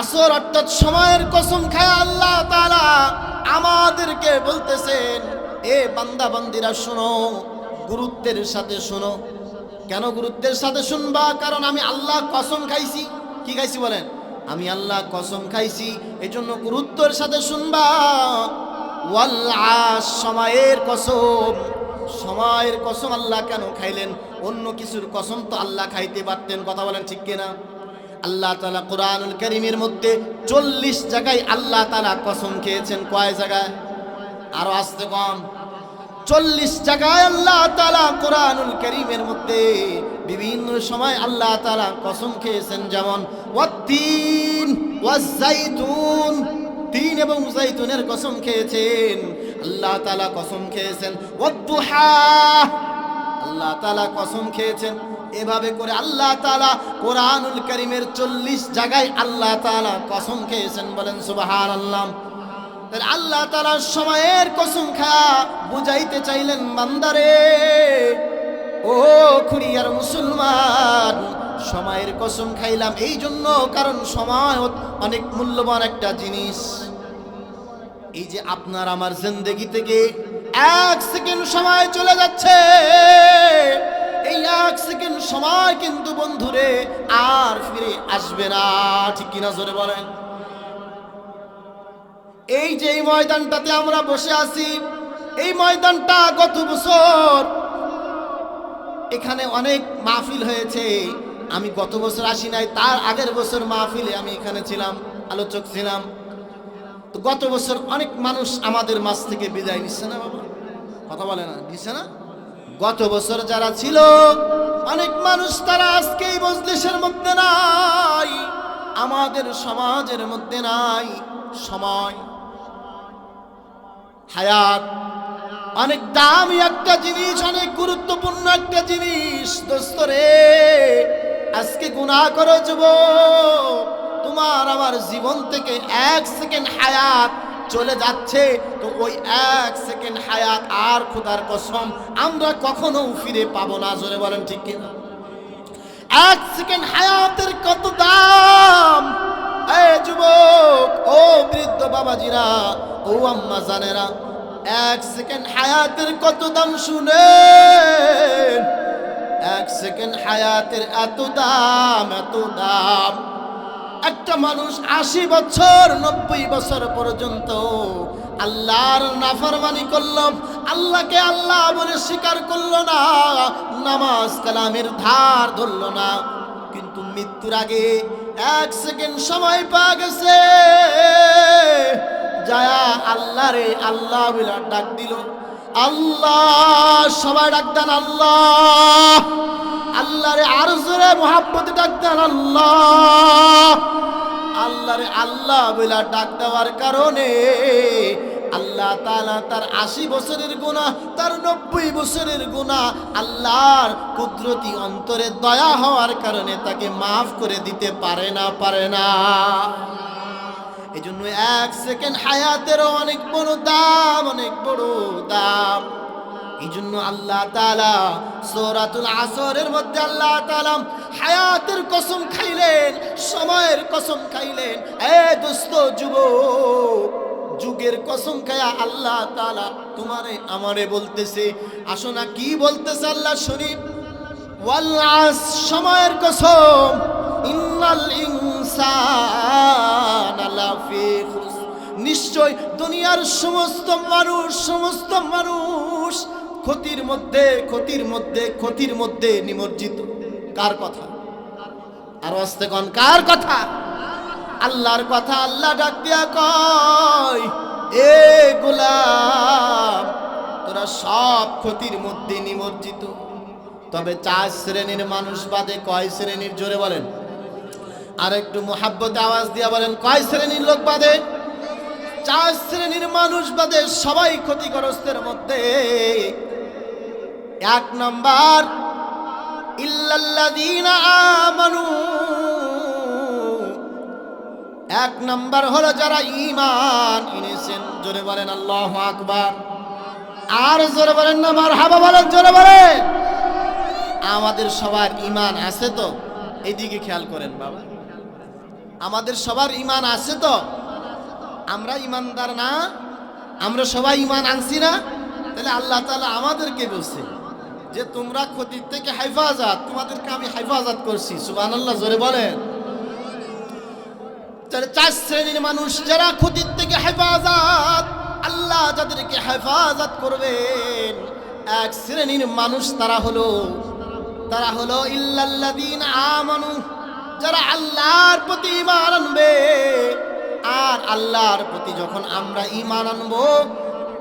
আসর অর্থাৎ সময়ের কসম খায়া আল্লাহ তাআলা আমাদেরকে বলতেছেন, এ বান্দা বান্দিরা শোনো, গুরুত্বের সাথে শোনো। কেন গুরুত্বের সাথে শুনবা? কারণ আমি আল্লাহ কসম খাইছি। কি খাইছি বলেন? আমি আল্লাহ কসম খাইছি, এজন্য গুরুত্বের সাথে শুনবা। ওয়াল আস, সময়ের কসম। সময়ের কসম আল্লাহ কেন খাইলেন? অন্য কিছুর কসম তো আল্লাহ খাইতে পারতেন। কথা বলেন, ঠিক কিনা? আল্লাহ তাআলা কোরআনুল কারীমের মধ্যে 40 জায়গায় আল্লাহ তাআলা কসম খেয়েছেন। কয় জায়গায়? আরো আসতে কম। 40 জায়গায় আল্লাহ তাআলা কোরআনুল কারীমের মধ্যে বিভিন্ন সময় আল্লাহ তাআলা কসম খেয়েছেন। যেমন ওয়াত্তিন ওয়াজ-জাইতুন, তিন এবং জাইতুনের কসম খেয়েছেন আল্লাহ তাআলা। কসম খেয়েছেন ওয়াদ-দুহা, আল্লাহ তাআলা কসম খেয়েছেন। এভাবে করে আল্লাহ তাআলা কোরআনুল কারীমের 40 জায়গায় আল্লাহ তাআলা কসম খেয়েছেন। বলেন সুবহানাল্লাহ। আল্লাহ তাআলা সময়ের কসম খায়া বুঝাইতে চাইলেন, বান্দারে, ও খুড়িয়ার মুসলমান, সময়ের কসম খাইলাম এই জন্য, কারণ সময় অনেক মূল্যবান একটা জিনিস। এই যে আপনার আমার জিন্দেগি থেকে 1 সেকেন্ড সময় চলে যাচ্ছে, এই 1 সেকেন্ড সময় কিন্তু বন্ধুরে আর ফিরে আসবে না। ঠিক কিনা? জোরে বলেন। এই যে এই ময়দানটাতে আমরা বসে আছি, এই ময়দানটা গত বছর এখানে অনেক মাহফিল হয়েছে। আমি গত বছর আসি নাই, তার আগের বছর মাহফিলে আমি এখানে ছিলাম, আলোচক ছিলাম। তো গত বছর অনেক মানুষ আমাদের মাঝ থেকে বিদায় নিচ্ছে না বাবা? কথা বলে না, নিচ্ছে না? গত বছর যারা ছিল অনেক মানুষ, তারা আজকে এই মজলিসের মধ্যে নাই, আমাদের সমাজের মধ্যে নাই। সময়, হায়াত অনেক দামি একটা জিনিস, অনেক গুরুত্বপূর্ণ একটা জিনিস। দোস্ত রে, আজকে গুনাহ করো যুবক, তোমার আমার জীবন থেকে 1 সেকেন্ড হায়াত চলে যাচ্ছে, তো ওই 1 সেকেন্ড হায়াত আর খোদার কসম আমরা কখনো ফিরে পাবো না। জোরে বলেন, ঠিক কিনা? 1 সেকেন্ড হায়াতের কত দাম! এ যুবক, ও বৃদ্ধ বাবাজিরা, ও আম্মা জানেরা, 1 সেকেন্ড হায়াতের কত দাম শুনেন। 1 সেকেন্ড হায়াতের এত দাম, এত দাম। একটা মানুষ 80 বছর 90 বছর পর্যন্ত আল্লাহর নাফরমানি করলো, আল্লাহকে আল্লাহ বলে স্বীকার করলো না, নামাজ কালামের ধার ধরলো না, কিন্তু মৃত্যুর আগে 1 সেকেন্ড সময় পাওয়া গেছে, যায়া আল্লাহ রে আল্লাহ বলে ডাক দিল। আল্লাহ, সবাই ডাক দেন আল্লাহ। আল্লাহ রে আরো জোরে মুহাব্বতে ডাক দেন আল্লাহ। আল্লাহ রে আল্লাহ বলে ডাক দেওয়ার কারণে আল্লাহ তাআলা তার 80 বছরের গুনাহ, তার 90 বছরের গুনাহ আল্লাহর কুদরতি অন্তরে দয়া হওয়ার কারণে তাকে মাফ করে দিতে পারে না। এজন্য 1 সেকেন্ড হায়াতেরও অনেক বড় দাম, অনেক বড় দাম। এজন্য আল্লাহ তাআলা সূরাতুল আসরের মধ্যে আল্লাহ তাআলা হায়াতের কসম খাইলেন, সময়ের কসম খাইলেন। এ দোস্ত, যুবক, যুগের কসম খায়া আল্লাহ তাআলা তোমারে আমারে বলতেছে, আসো না কি বলতেছে আল্লাহ শুনি। ওয়াল আস, সময়ের কসম, ইন্নাল ইনসানা লাফি খুসর, নিশ্চয় দুনিয়ার সমস্ত মানুষ ক্ষতির মধ্যে নিমজ্জিত। কার কথা? আর আস্তে কোন কার কথা? আল্লাহর কথা। আল্লাহ ডাক দিয়া কয়, এ গোলাম, তোরা সব ক্ষতির মধ্যে নিমজ্জিত, তবে 4 শ্রেণীর মানুষ বাদে। কয় শ্রেণীর? জোরে বলেন, আর একটু মুহাব্বতে আওয়াজ দিয়া বলেন, কয় শ্রেণীর লোক বাদে? 4 শ্রেণীর মানুষ বাদে সবাই ক্ষতিগ্রস্তের মধ্যে। 1 নাম্বার, ইল্লাল্লাযীনা আমানু, 1 নাম্বার হলো যারা ঈমান এনেছেন। জোরে বলেন আল্লাহু আকবার। আর জোরে বলেন না মারহাবা বলেন, জোরে বলেন। আমাদের সবার ঈমান আছে তো? এইদিকে খেয়াল করেন বাবা, আমাদের সবার ঈমান আছে তো? আমরা ঈমানদার না? আমরা সবাই ঈমান আনছি না? তাহলে আল্লাহ তাআলা আমাদেরকে বলছে যে তোমরা ক্ষতির থেকে হেফাজত, তোমাদেরকে আমি হেফাজত করছি। সুবহানাল্লাহ, জোরে বলেন। তাহলে 4 শ্রেণীর মানুষ যারা ক্ষতির থেকে হেফাজত, আল্লাহ যাদেরকে হেফাজত করবেন। 1 শ্রেণীর মানুষ তারা হলো ইল্লাল্লাযীনা আমানু, যারা আল্লাহর প্রতি ঈমান আনবে। আর আল্লাহর প্রতি যখন আমরা ঈমান আনবো,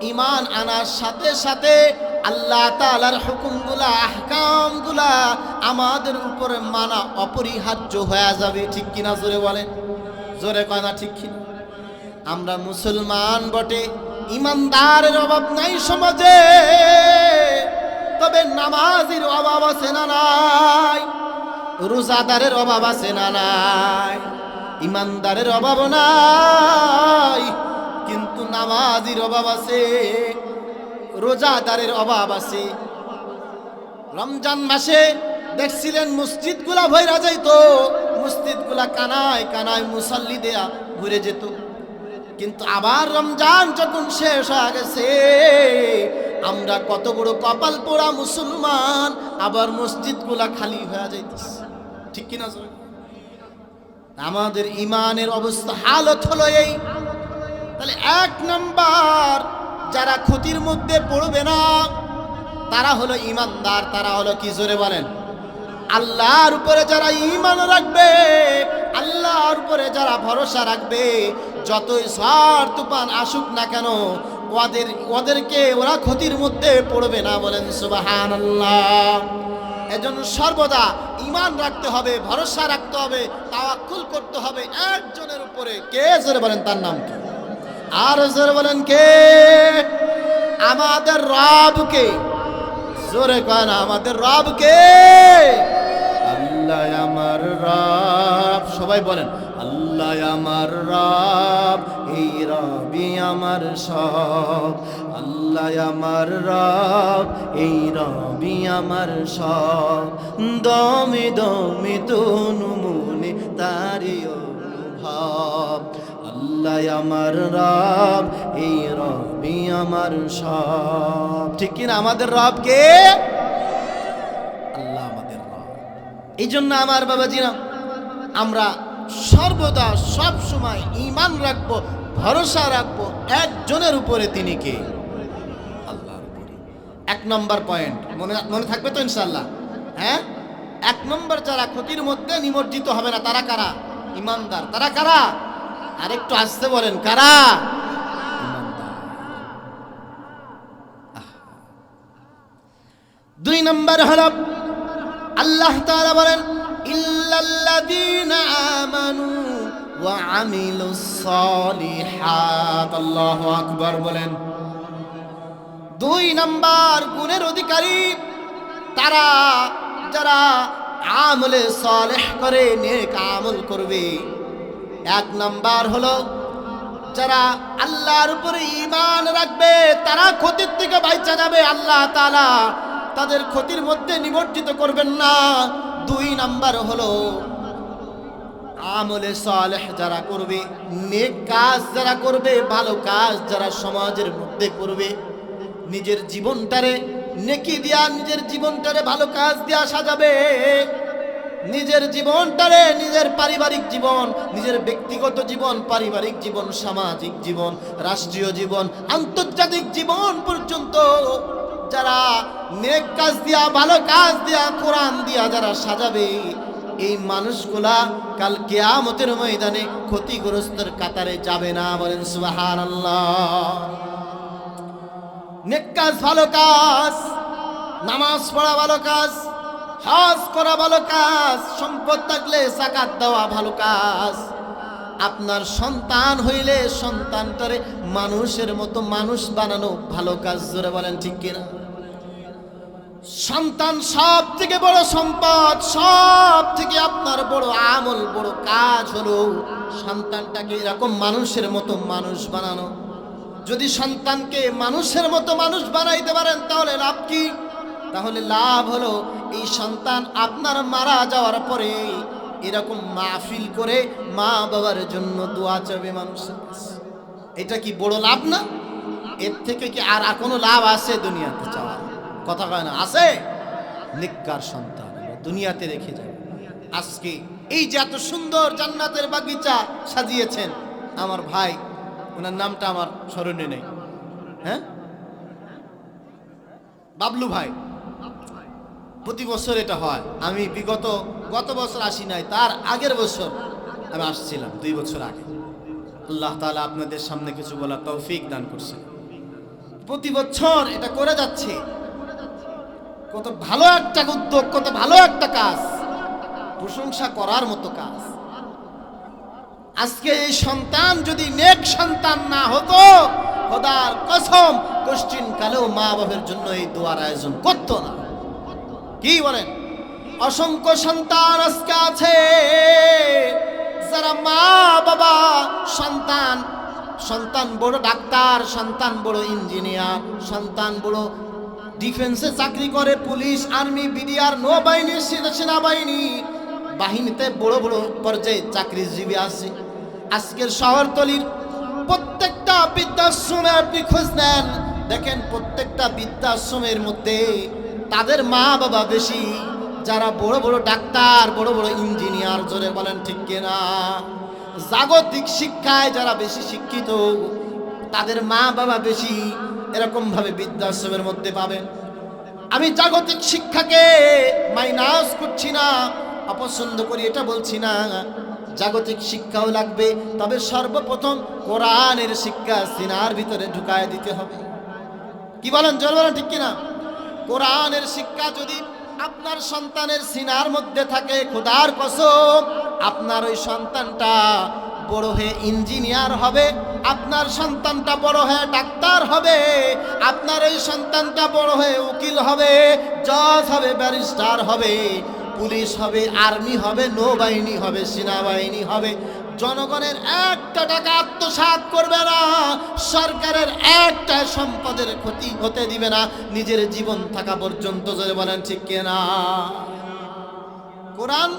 ঈমান আনার সাথে সাথে আল্লাহ তাআলার হুকুমগুলা, আহকামগুলা আমাদের উপরে মানা অপরিহার্য হয়ে যাবে। ঠিক কিনা? জোরে বলেন, জোরে কয় না ঠিক কিনা? আমরা মুসলমান বটে, ঈমানদারের অভাব নাই সমাজে, তবে নামাজের অভাব আছে না নাই? রোজাদারের অভাব আছে না নাই? ঈমানদারের অভাব নাই, কিন্তু নামাজের অভাব আছে, রোজাদারের অভাব আছে। রমজান মাসে দেখছিলেন মসজিদগুলা ভইরা যাইতো, মসজিদগুলা কানায় কানায় মুসাল্লি দেয়া ভরে যেত। কিন্তু আবার রমজান যখন শেষ হয়ে গেছে, আমরা কত বড় কপাল পোড়া মুসলমান, আবার মসজিদগুলা খালি হয়ে যাইতেছে। ঠিক কিনা? আমাদের ঈমানের অবস্থা, হালত হলো এই। তাহলে 1 নাম্বার যারা ক্ষতির মধ্যে পড়বে না, তারা হলো ঈমানদার। তারা হলো কি? জোরে বলেন। আল্লাহর উপরে যারা ঈমান রাখবে, আল্লাহর উপরে যারা ভরসা রাখবে, যতই ঝড় তুফান আসুক না কেন, ওদেরকে ওরা ক্ষতির মধ্যে পড়বে না। বলেন সুবহানাল্লাহ। এজন্য সর্বদা ঈমান রাখতে হবে, ভরসা রাখতে হবে, তাওয়াক্কুল করতে হবে একজনের উপরে। কে? জোরে বলেন, তার নাম কি? আর জোরে বলেন, কে? আমাদের রবকে। জোরে কয় না, আমাদের রবকে। আল্লাহ আমার রব। সবাই বলেন, আল্লাহ আমার রব, এই রবি আমার সব। আল্লাহ আমার রব, এই রবি আমার সব। দমে দমে তনু মনে তারি অনুভব। আল্লাহ আমার রব, এই রবি আমার সব। ঠিক কিনা? আমাদের রব কে? আল্লাহ আমাদের রব। এই জন্য আমার বাবাজিরা, আমরা সর্বদা সব সময় ঈমান রাখবো, ভরসা রাখবো একজনের উপরে, তিনি কে? আল্লাহর উপরে। 1 নম্বর পয়েন্ট মনে মনে থাকবে তো ইনশাআল্লাহ? হ্যাঁ, 1 নম্বর যারা ক্ষতির মধ্যে নিমজ্জিত হবে না তারা কারা? ঈমানদার। তারা কারা? আরেকটু আসতে বলেন, কারা? ঈমানদার। 2 নম্বর হলো আল্লাহ তাআলা বলেন ইল্লাল্লাযীনা আমানু ওয়া আমিলুস সালিহাত। আল্লাহু আকবার বলেন। 2 নম্বর গুণের অধিকারী তারা যারা আমলে সালেহ করে, নেক আমল করবে। 1 নম্বর হলো যারা আল্লাহর উপরে ঈমান রাখবে, তারা ক্ষতির থেকে বাঁচা যাবে, আল্লাহ তাআলা তাদের ক্ষতির মধ্যে নিমজ্জিত করবেন না। 2 নম্বর হলো আমলে সালেহ যারা করবে, নেক কাজ যারা করবে, ভালো কাজ যারা সমাজের মধ্যে করবে, নিজের জীবনটারে নেকি দিয়া, নিজের জীবনটারে ভালো কাজ দিয়া সাজাবে, নিজের জীবনটারে, নিজের পারিবারিক জীবন, নিজের ব্যক্তিগত জীবন, পারিবারিক জীবন, সামাজিক জীবন, রাষ্ট্রীয় জীবন, আন্তর্জাতিক জীবন পর্যন্ত যারা নেক কাজ দিয়া, ভালো কাজ দিয়া, কোরআন দিয়া যারা সাজাবে, এই মানুষগুলা কাল কিয়ামতের ময়দানে ক্ষতিগ্রস্তের কাতারে যাবে না। বলেন সুবহানাল্লাহ। নেক কাজ, ভালো কাজ, নামাজ পড়া ভালো কাজ, হজ করা ভালো কাজ, সম্পদ থাকলে যাকাত দেওয়া ভালো কাজ, আপনার সন্তান হইলে সন্তানটারে মানুষের মতো মানুষ বানানো ভালো কাজ। জোরে বলেন ঠিক কিনা? সন্তান সব থেকে বড় সম্পদ, সব থেকে আপনার বড় আমল, বড় কাজ হলো সন্তানটাকে এরকম মানুষের মতো মানুষ বানানো। যদি সন্তানকে মানুষের মতো মানুষ বানাইতে পারেন তাহলে লাভ কি? তাহলে লাভ হলো এই সন্তান আপনার মারা যাওয়ার পরে এরকম মাহফিল করে মা বাবার জন্য দোয়া চাবে মানুষের কাছে। এটা কি বড় লাভ না? এর থেকে কি আর কোনো লাভ আছে দুনিয়াতে? চাওয়া কথা কয় না, আছে? নেককার সন্তান দুনিয়াতে রেখে যাবে। আজকে এই যে এত সুন্দর জান্নাতের বাগিচা সাজিয়েছেন আমার ভাই, ওনার নামটা আমার স্মরণে নেই, হ্যাঁ, বাবলু ভাই। প্রতি বছর এটা হয়। আমি গত বছর আসি নাই, তার আগের বছর আমি আসছিলাম, 2 বছর আগে। আল্লাহ তাআলা আপনাদের সামনে কিছু বলার তৌফিক দান করছে। প্রতি বছর এটা করে যাচ্ছে। কত ভালো একটা উদ্যোগ, কত ভালো একটা কাজ, প্রশংসা করার মতো কাজ। আজকে এই সন্তান যদি নেক সন্তান না হতো, খোদার কসম কোশ্চিন কালেও মা বাবার জন্য এই দোয়ার আয়োজন করতো না। কি বলেন? অসংখ্য সন্তান আজকে আছে যারা মা বাবা, সন্তান বড় ডাক্তার, সন্তান বড় ইঞ্জিনিয়ার, সন্তান বড় ডিফেন্সে চাকরি করে, পুলিশ, আর্মি, বিডিআর, নৌবাহিনী, সেনাবাহিনী বাহিনীতে বড় বড় পর্যায়ে চাকরিজীবী আছে। আজকের শহরতলির প্রত্যেকটা বৃদ্ধাশ্রমে আপনি খোঁজ নেন, দেখেন প্রত্যেকটা বৃদ্ধাশ্রমের মধ্যে তাদের মা বাবা বেশি, যারা বড় বড় ডাক্তার, বড় বড় ইঞ্জিনিয়ার। জোরে বলেন ঠিক কিনা? জাগতিক শিক্ষায় যারা বেশি শিক্ষিত তাদের মা বাবা বেশি, এরকম ভাবে বৃদ্ধাশ্রমের মধ্যে পাবেন। আমি জাগতিক শিক্ষাকে মাইনাস করছি না, অপছন্দ করি এটা বলছি না। জাগতিক শিক্ষাও লাগবে, তবে সর্বপ্রথম কোরআনের শিক্ষা সিনার ভিতরে ঢুকায় দিতে হবে। কি বলেন? জোরে বলেন ঠিক কিনা? কোরআনের শিক্ষা যদি আপনার সন্তানের সিনার মধ্যে থাকে, খোদার কসম আপনার ওই সন্তানটা বড় হয়ে ইঞ্জিনিয়ার হবে, আপনার সন্তানটা বড় হয়ে ডাক্তার হবে, আপনার এই সন্তানটা বড় হয়ে উকিল হবে, জজ হবে, ব্যারিস্টার হবে, পুলিশ হবে, আর্মি হবে, নৌবাহিনী হবে, সেনাবাহিনী হবে। জনগণের একটা টাকা আত্মসাৎ করবে না, সরকারের একটা সম্পদের ক্ষতি হতে দিবে না, নিজের জীবন থাকা পর্যন্ত। যদি বলেন ঠিক কিনা? কোরআন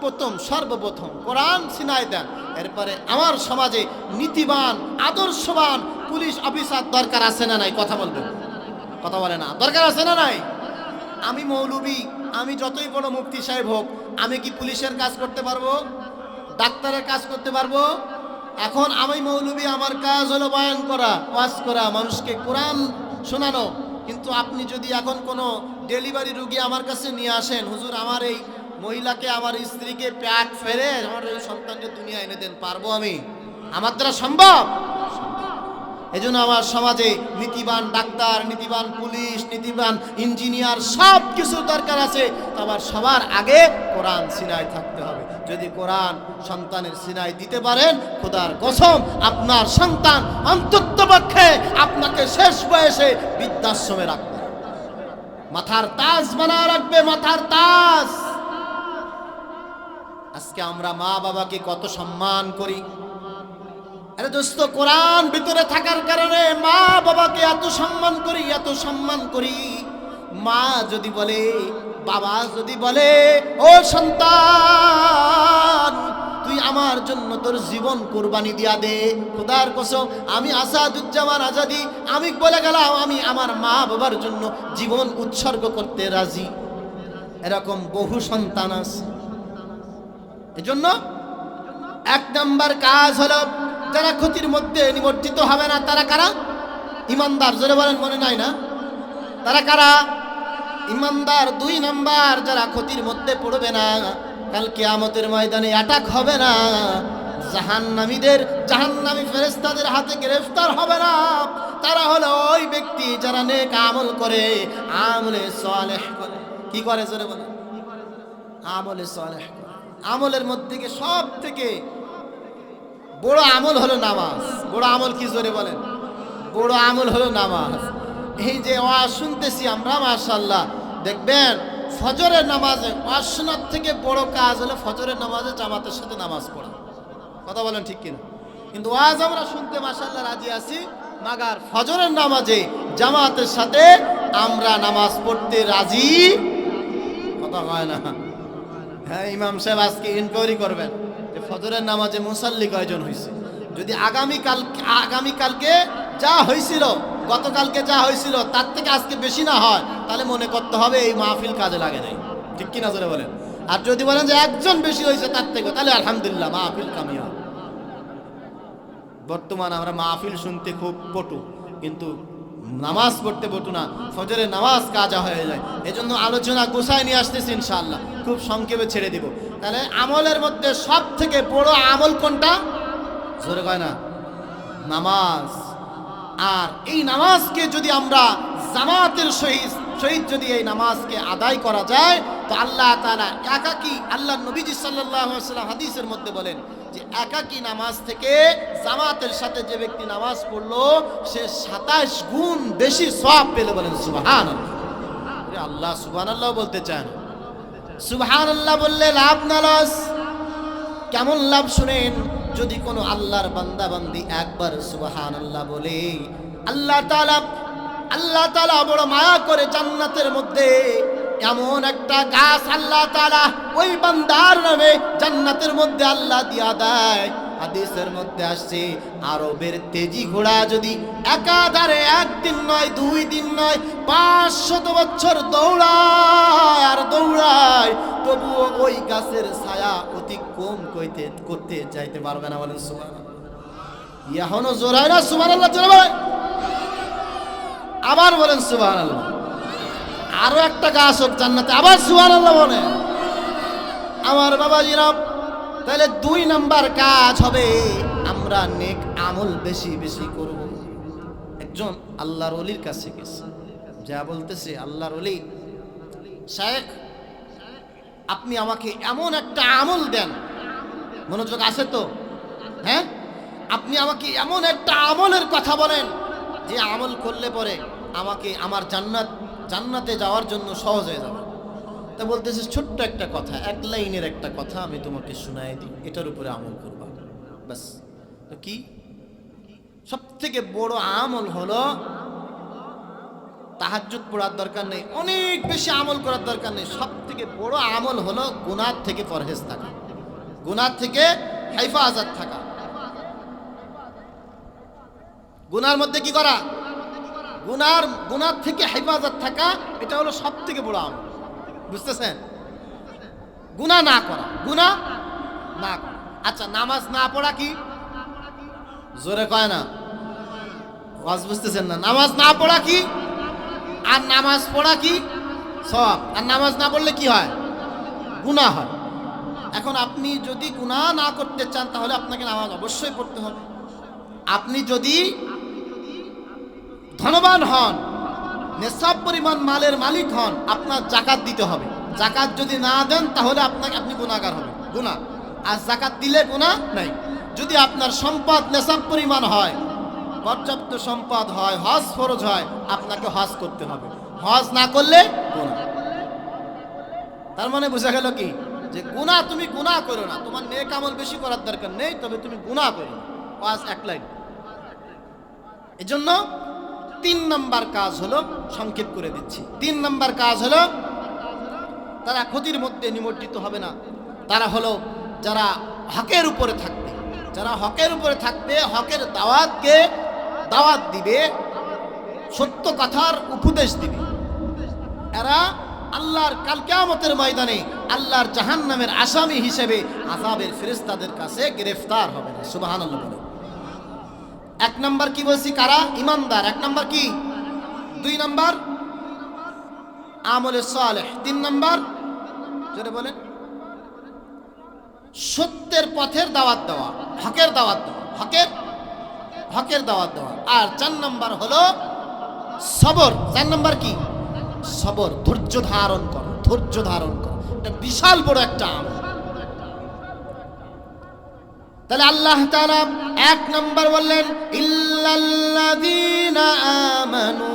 প্রথম, সর্বপ্রথম কোরআন সিনায় দেন, এরপরে আমার সমাজে নীতিবান, আদর্শবান পুলিশ অফিসার দরকার আছে না নাই? কথা বলবেন, কথা বলে না? দরকার আছে না নাই? আমি মৌলবি, আমি যতই বড় মুফতি সাহেব হোক, আমি কি পুলিশের কাজ করতে পারবো? ডাক্তারের কাজ করতে পারবো? এখন আমি মৌলবী, আমার কাজ হলো বয়ান করা, ওয়াজ করা, মানুষকে কোরআন শোনানো। কিন্তু আপনি যদি এখন কোনো ডেলিভারি রুগী আমার কাছে নিয়ে আসেন, হুজুর আমার এই মহিলাকে, আমার স্ত্রীকে পেট ফেরে আমার এই সন্তানকে দুনিয়া এনে দেন, পারবো আমি? আমার দ্বারা সম্ভব? এজন্য আমার সমাজে নীতিবান ডাক্তার, নীতিবান পুলিশ, নীতিবান ইঞ্জিনিয়ার সব কিছু দরকার আছে। আবার সবার আগে কোরআন সিনায় থাকতে হবে। যদি কোরআন সন্তানের সিনায় দিতে পারেন, খোদার কসম আপনার সন্তান অন্ততপক্ষে আপনাকে শেষ বয়সে বৃদ্ধাশ্রমে রাখবে, মাথার তাজ বানায় রাখবে, মাথার তাজ। আজকে আমরা মা বাবাকে কত সম্মান করি। আরে দোস্ত, কোরআন ভিতরে থাকার কারণে মা বাবাকে এত সম্মান করি, এত সম্মান করি। মা যদি বলে, বাবা যদি বলে, ও সন্তান তুই আমার জন্য তোর জীবন কুরবানি দিয়া দে, খোদার কসম আমি আসাদুজ্জামান আজাদী আমি বলে গেলাম আমি আমার মা বাবার জন্য জীবন উৎসর্গ করতে রাজি। এরকম বহু সন্তান আছে। এজন্য এক নাম্বার কাজ হলো, যারা ক্ষতির মধ্যে নিমজ্জিত হবে না তারা কারা? ইমানদার। জোরে বলেন, মনে নাই না? তারা কারা? ইমানদার। দুই নাম্বার, যারা ক্ষতির মধ্যে পড়বে না, কাল কিয়ামতের ময়দানে অ্যাটাক হবে না, জাহান্নামী ফেরেশতাদের হাতে গ্রেফতার হবে না, তারা হলো ওই ব্যক্তি যারা নেক আমল করে, আমলে সালেহ করে। কি করে? জোরে বলেন, আমলে সালেহ। আমলের মধ্যে সব থেকে বড় আমল হলো নামাজ। বড় আমল কি? জোরে বলেন, বড় আমল হলো নামাজ। এই যে ওয়াজ শুনতেছি আমরা, মাশাআল্লাহ, দেখবেন ফজরের নামাজে ওয়াজ শোনার থেকে বড় কাজ হলো ফজরের নামাজে জামাতের সাথে নামাজ পড়া। কথা বলেন ঠিক কিনা? কিন্তু ওয়াজ আমরা শুনতে মাশাআল্লাহ রাজি আছি, মাগার ফজরের নামাজে জামাতের সাথে আমরা নামাজ পড়তে রাজি। কথা হয় না? হ্যাঁ, ইমাম সাহেব আজকে ইনকোয়ারি করবেন যে ফজরের নামাজে মুসাল্লি কয়জন হয়েছে। যদি আগামীকালকে যা হয়েছিল, গতকালকে যা হয়েছিল তার থেকে আজকে বেশি না হয়, তাহলে মনে করতে হবে এই মাহফিল কাজে লাগে নাই। ঠিক কিনা জোরে বলেন? আর যদি বলেন যে একজন বেশি হয়েছে তার থেকে, তাহলে আলহামদুলিল্লাহ মাহফিল কামিয়াব। বর্তমান আমরা মাহফিল শুনতে খুব পটু, কিন্তু নামাজ পড়তে পটু না। ফজরের নামাজ কাজা হয়ে যায়। এজন্য আলোচনা গোছায় নিয়ে আসতেছি ইনশাআল্লাহ, খুব সংক্ষেপে ছেড়ে দিব। তাহলে আমলের মধ্যে সব থেকে বড় আমল কোনটা? জোরে কয় না? নামাজ। আর এই নামাজকে যদি আমরা জামাতের সহিত যদি এই নামাজকে আদায় করা যায়, তো আল্লাহ তাআলা একাকী, আল্লাহ নবীজি সাল্লাল্লাহু আলাইহি ওয়াসাল্লাম হাদিসের মধ্যে বলেন যে একাকী নামাজ থেকে জামাতের সাথে যে ব্যক্তি নামাজ পড়লো সে 27 গুণ বেশি সওয়াব পেল। বলেন সুবহানাল্লাহ। আল্লাহ সুবহানাল্লাহ বলতে চান। সুবহানাল্লাহ বললে লাভ না লস? কেমন লাভ শুনেন। যদি কোনো আল্লাহর বান্দা বান্দি একবার সুবহানাল্লাহ বলে, আল্লাহ তাআলা বড় মায়া করে জান্নাতের মধ্যে এমন একটা গাছ আল্লাহ তাআলা ওই বান্দার নামে জান্নাতের মধ্যে আল্লাহ দিয়া দেয়। হাদিসের মধ্যে আসছে, আরবের তেজি ঘোড়া যদি একাধারে একদিন নয়, 2 দিন নয়, 500 বছর দৌড়ায় আর দৌড়ায়, তবুও ওই গাছের ছায়া অতিক্রম করতে চাইতে পারবে না। বলেন সুবহানাল্লাহ। এখনো জোরায় না সুবহানাল্লাহ? জোরে বলেন, আবার বলেন সুবহানাল্লাহ। আরো একটা গাছ হোক জান্নাতে, আবার সুবহানাল্লাহ বলেন। আমার বাবাজিরা, তাহলে 2 নাম্বার কাজ হবে আমরা নেক আমল বেশি বেশি করব। একজন আল্লাহর ওলির কাছে গেছে, যা বলতেছে, আল্লাহর ওলি, শায়েখ আপনি আমাকে এমন একটা আমল দেন, মনোযোগ আছে তো? হ্যাঁ, আপনি আমাকে এমন একটা আমলের কথা বলেন যে আমল করলে পরে আমাকে আমার জান্নাতে যাওয়ার জন্য সহজ হয়ে যাবে। তা বলতেছে, ছোট্ট একটা কথা, 1 লাইনের একটা কথা আমি তোমাকে শোনায় দিই, এটার উপরে আমল করবা, বাস। তো কি? সব থেকে বড় আমল হলো তাহাজ্জুদ পড়ার দরকার নেই, অনেক বেশি আমল করার দরকার নেই। সব থেকে বড় আমল হলো গুনাহ থেকে পরহেজ থাকা, গুনাহ থেকে হেফাজত থাকা। গুনার মধ্যে কি করা? গুনার থেকে হেফাজত থাকা, এটা হলো সব থেকে বড় আমল। বুঝতেছেন? গুনাহ না করা, গুনাহ না করা। আচ্ছা, নামাজ না পড়া কি? জোরে কয় না, ওয়াজ বুঝতেছেন না? নামাজ না পড়া কি? আর নামাজ পড়া কি? সওয়াব। আর নামাজ না পড়লে কি হয়? গুনাহ হয়। এখন আপনি যদি গুনাহ না করতে চান তাহলে আপনাকে নামাজ অবশ্যই পড়তে হবে। আপনি যদি ধনবান হন, নেশাব পরিমাণ মালের মালিক হন, আপনার জাকাত দিতে হবে। জাকাত যদি না দেন তাহলে আপনি গুনাহগার হবেন, গুনাহ। আর জাকাত দিলে গুনাহ নাই। যদি আপনার সম্পদ নেশাব পরিমাণ হয়, পর্যাপ্ত সম্পদ হয়, হজ ফরজ হয়, আপনাকে হজ করতে হবে। হজ না করলে গুনাহ। তার মানে বোঝা গেল কি, যে গুনাহ তুমি গুনাহ করো না, তোমার নেক আমল বেশি করার দরকার নেই, তবে তুমি গুনাহ করো। ওয়াজ এক লাইন। এজন্য 3 নাম্বার কাজ হলো, সংক্ষেপ করে দিচ্ছি, 3 নাম্বার কাজ হলো তারা ক্ষতির মধ্যে নিমজ্জিত হবে না। তারা হলো যারা হকের উপরে থাকবে, যারা হকের উপরে থাকবে, হকের দাওয়াত দিবে, সত্য কথার উপদেশ দিবে। এরা আল্লাহর কাল কিয়ামতের ময়দানে আল্লাহর জাহান্নামের আসামি হিসেবে আযাবের ফেরেশতাদের কাছে গ্রেফতার হবে না। সুবহানাল্লাহ বলে। 1 নাম্বার কি বলছি? কারা? ইমানদার। 1 নাম্বার কি? 2 নাম্বার আমলে সালেহ। 3 নাম্বার জোরে বলেন, সত্যের পথের দাওয়াত দেওয়া, হকের দাওয়াত দেওয়া, হকের দাওয়াত দেওয়া। আর 4 নাম্বার হলো সবর। 4 নাম্বার কি? সবর, ধৈর্য ধারণ করো, ধৈর্য ধারণ করো। এটা বিশাল বড় একটা আমল। তাহলে আল্লাহ তাআলা 1 নাম্বার বললেন ইল্লাল্লাযীনা আমানু,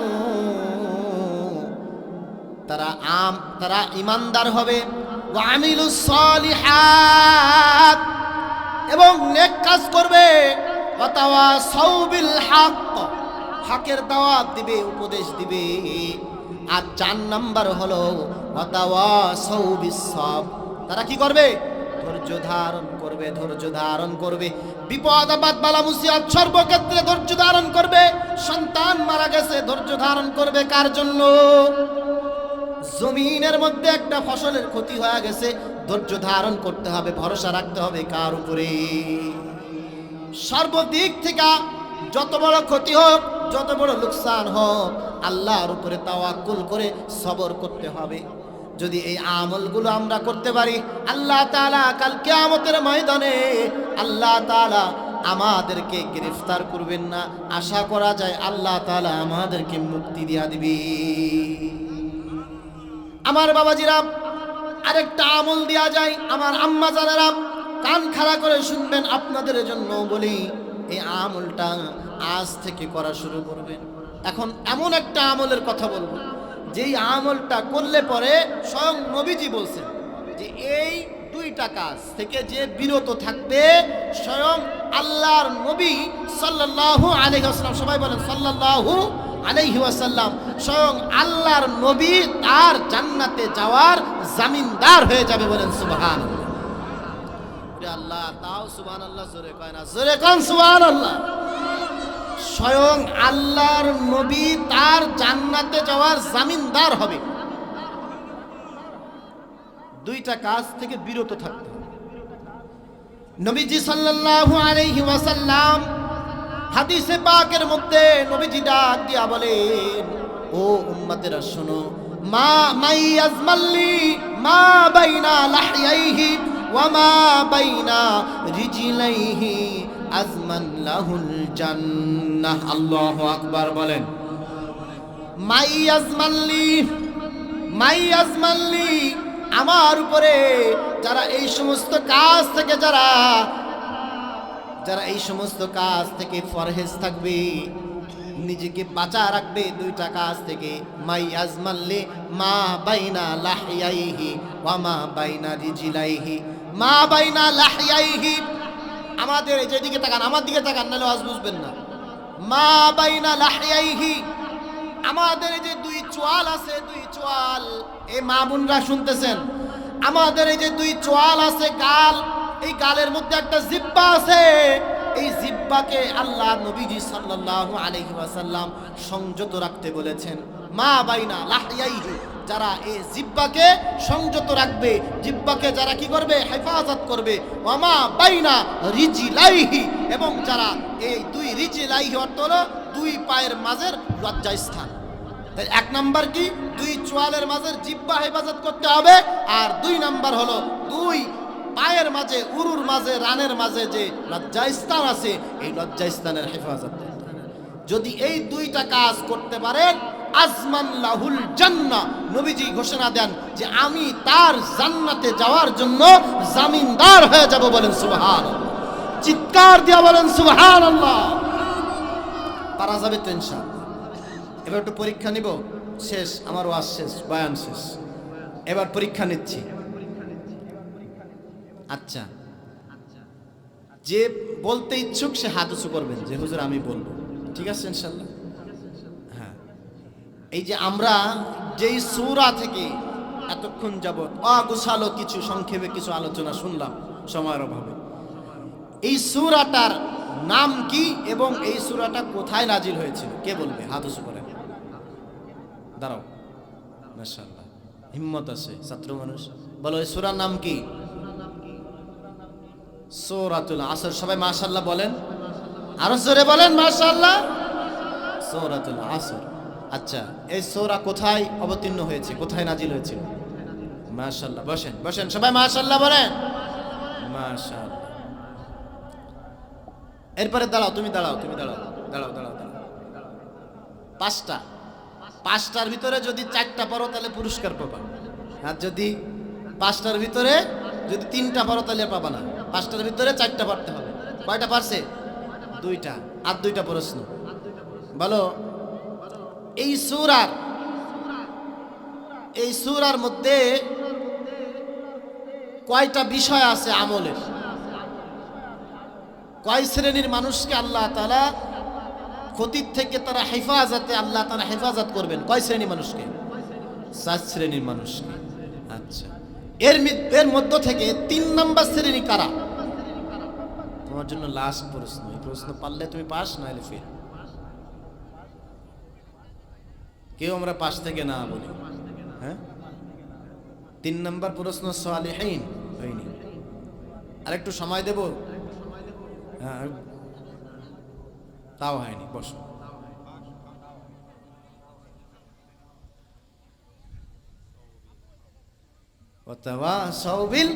তারা ঈমানদার হবে, ওয়া আমিলুস সালিহাত, এবং নেক কাজ করবে, ওয়া তাওয়াসাউ বিল হক, হকের দাওয়াত দিবে, উপদেশ দিবে। আর 4 নাম্বার হলো ওয়া তাওয়াসাউ বিস সাবর, তারা কি করবে? ধৈর্য ধারণ করবে, ধৈর্য ধারণ করবে। বিপদ আপদ বালা মুসিবত সর্বক্ষেত্রে ধৈর্য ধারণ করবে। সন্তান মারা গেছে, ধৈর্য ধারণ করবে কার জন্য? জমিনের মধ্যে একটা ফসলের ক্ষতি হয়ে গেছে, ধৈর্য ধারণ করতে হবে, ভরসা রাখতে হবে কার উপরে? সর্বদিক থেকে যত বড় ক্ষতি হোক, যত বড় লোকসান হোক, আল্লাহর উপরে তাওয়াক্কুল করে সবর করতে হবে। যদি এই আমলগুলো আমরা করতে পারি, আল্লাহ তাআলা কাল কিয়ামতের ময়দানে আল্লাহ তাআলা আমাদেরকে গ্রেফতার করবেন না। আশা করা যায় আল্লাহ তাআলা আমাদেরকে মুক্তি দিয়া দিবে। আমার বাবাজিরা, আরেকটা আমল দেয়া যায়। আমার আম্মা জানেরা, কান খাড়া করে শুনবেন, আপনাদের জন্য বলি, এই আমলটা আজ থেকে করা শুরু করবেন। এখন এমন একটা আমলের কথা বলবো, যেই আমলটা করলে পরে স্বয়ং নবীজি বলছেন যে এই 2টা কাজ থেকে যে বিরত থাকবে, স্বয়ং আল্লাহর নবী সাল্লাল্লাহু আলাইহি ওয়াসাল্লাম, সবাই বলেন সাল্লাল্লাহু আলাইহি ওয়াসাল্লাম, স্বয়ং আল্লাহর নবী তার জান্নাতে যাওয়ার জামিনদার হয়ে যাবে। বলেন সুবহানাল্লাহ। আল্লাহ, তাও সুবহানাল্লাহ জোরে কয় না, জোরে কোন সুবহানাল্লাহ। স্বয়ং আল্লাহর নবী তার জান্নাতে যাওয়ার জামিনদার হবে। 2টা কাজ থেকে বিরত থাকতে হবে। নবীজি সাল্লাল্লাহু আলাইহি ওয়াসাল্লাম হাদিসে পাকের মধ্যে নবীজি ডাক দিয়া বলেন, ও উম্মতেরা শোনো, মাই আজমাল্লি মা বাইনা লাহইয়াইহি ওয়া মা বাইনা রিজলাইহি আজমান লাহুল জান্নাহ। আল্লাহু আকবার বলেন। মাই আজমাল্লি, আমার উপরে যারা এই সমস্ত কাজ থেকে যারা এই সমস্ত কাজ থেকে ফরহেজ থাকবে, নিজেকে বাঁচা রাখবে 2টা কাজ থেকে। মাই আজমাল্লি মা বাইনা লাহইয়াইহি ওয়া মা বাইনা রিজলাইহি। মা বাইনা লাহইয়াইহি, আমাদের যেদিকে তাকান, আমার দিকে তাকান, নাহলে আজ বুঝবেন না। মা বাইনা লাহইয়াইহি, আমাদের যে 2 চোয়াল আছে, 2 চোয়াল, এই মা বোনরা শুনতেছেন, আমাদের এই যে 2 চোয়াল আছে, গাল, এই গালের মধ্যে একটা জিহ্বা আছে। এই জিহ্বাকে আল্লাহ নবীজি সাল্লাল্লাহু আলাইহি ওয়াসাল্লাম সংযত রাখতে বলেছেন। মা বাইনা লাহইয়াইহি, যারা এই জিহ্বাকে সংযত রাখবে, জিহ্বাকে যারা কি করবে, হেফাজত করবে, ওয়ামা বাইনা রিজিলাইহি, এবং যারা এই দুই রিজিলাইহি অর্থ হলো দুই পায়ের মাঝের লজ্জাস্থান। তাই এক নাম্বার কি, দুই চোয়ালের মাঝের জিহ্বা হেফাজত করতে হবে, আর দুই নাম্বার হলো দুই পায়ের মাঝে, উরুর মাঝে, রানের মাঝে যে লজ্জাস্থান আছে, এই লজ্জাস্থানের হেফাজত করতে হবে। যদি এই দুইটা কাজ করতে পারেন, আজমান লাহুল জান্নাহ, নবীজি ঘোষণা দেন যে আমি তার জান্নাতে যাওয়ার জন্য জামিনদার হয়ে যাব। বলেন সুবহানাল্লাহ, চিৎকার দিয়া বলেন সুবহানাল্লাহ। পারা যাবে তো ইনশাআল্লাহ। এবার একটু পরীক্ষা নিব, শেষ, আমার ওয়াজ শেষ, বয়ান শেষ, এবার পরীক্ষা নিচ্ছি। আচ্ছা, যে বলতে ইচ্ছুক সে হাত উঁচু করবেন যে হুজুর আমি বলবো, ঠিক আছে ইনশাআল্লাহ। হ্যাঁ, এই যে আমরা যেই সূরা থেকে এতক্ষণ যাবত অগোছালো কিছু সংক্ষেপে কিছু আলোচনা শুনলাম সময়ের অভাবে, এই সূরাটার নাম কি এবং এই সূরাটা কোথায় নাজিল হয়েছিল? কে বলবে? হাত উঁচু করেন। দাঁড়াও, মাশাআল্লাহ, হিম্মত আছে ছাত্র মানুষ। বলো এই সূরার নাম কি? সূরাতুল আসর। সবাই মাশাআল্লাহ বলেন, আরো জোরে বলেন মাশাআল্লাহ। সূরাতুল আসর। আচ্ছা, এই সূরা কোথায় অবতীর্ণ হয়েছে, কোথায় নাজিল হয়েছিল? মাশাআল্লাহ, বসেন বসেন সবাই মাশাআল্লাহ বলেন, মাশাআল্লাহ। এরপরে দাঁড়াও, তুমি দাঁড়াও, তুমি দাঁড়াও, দাঁড়াও দাঁড়াও দাঁড়াও। পাঁচটার ভিতরে যদি চারটা পারো তাহলে পুরস্কার পাবা, আর যদি পাঁচটার ভিতরে যদি তিনটা পারো তাহলে পাবা না। পাঁচটার ভিতরে চারটা পারতে হবে। কয়টা পারছে? দুইটা। আর দুইটা প্রশ্ন। বলো, এই সূরার মধ্যে কয়টা বিষয় আছে আমলের? কয় শ্রেণীর মানুষকে আল্লাহ তাআলা ক্ষতির থেকে তারা হেফাজতে, আল্লাহ তাআলা হেফাজত করবেন? কয় শ্রেণীর মানুষকে? 4 শ্রেণীর মানুষকে। আচ্ছা, এর মধ্য থেকে 3 নাম্বার শ্রেণী কারা? তোমার জন্য লাস্ট প্রশ্ন। এই প্রশ্ন পারলে তুমি পাস, না হলে ফেল। কেউ আমরা পাস থেকে না বলি। হ্যাঁ, 3 নাম্বার প্রশ্ন সালিহিন হয়নি। আর একটু সময় দেব? হ্যাঁ, তাও হয়নি। বসো। ওয়াতাওয়াসাউ বিল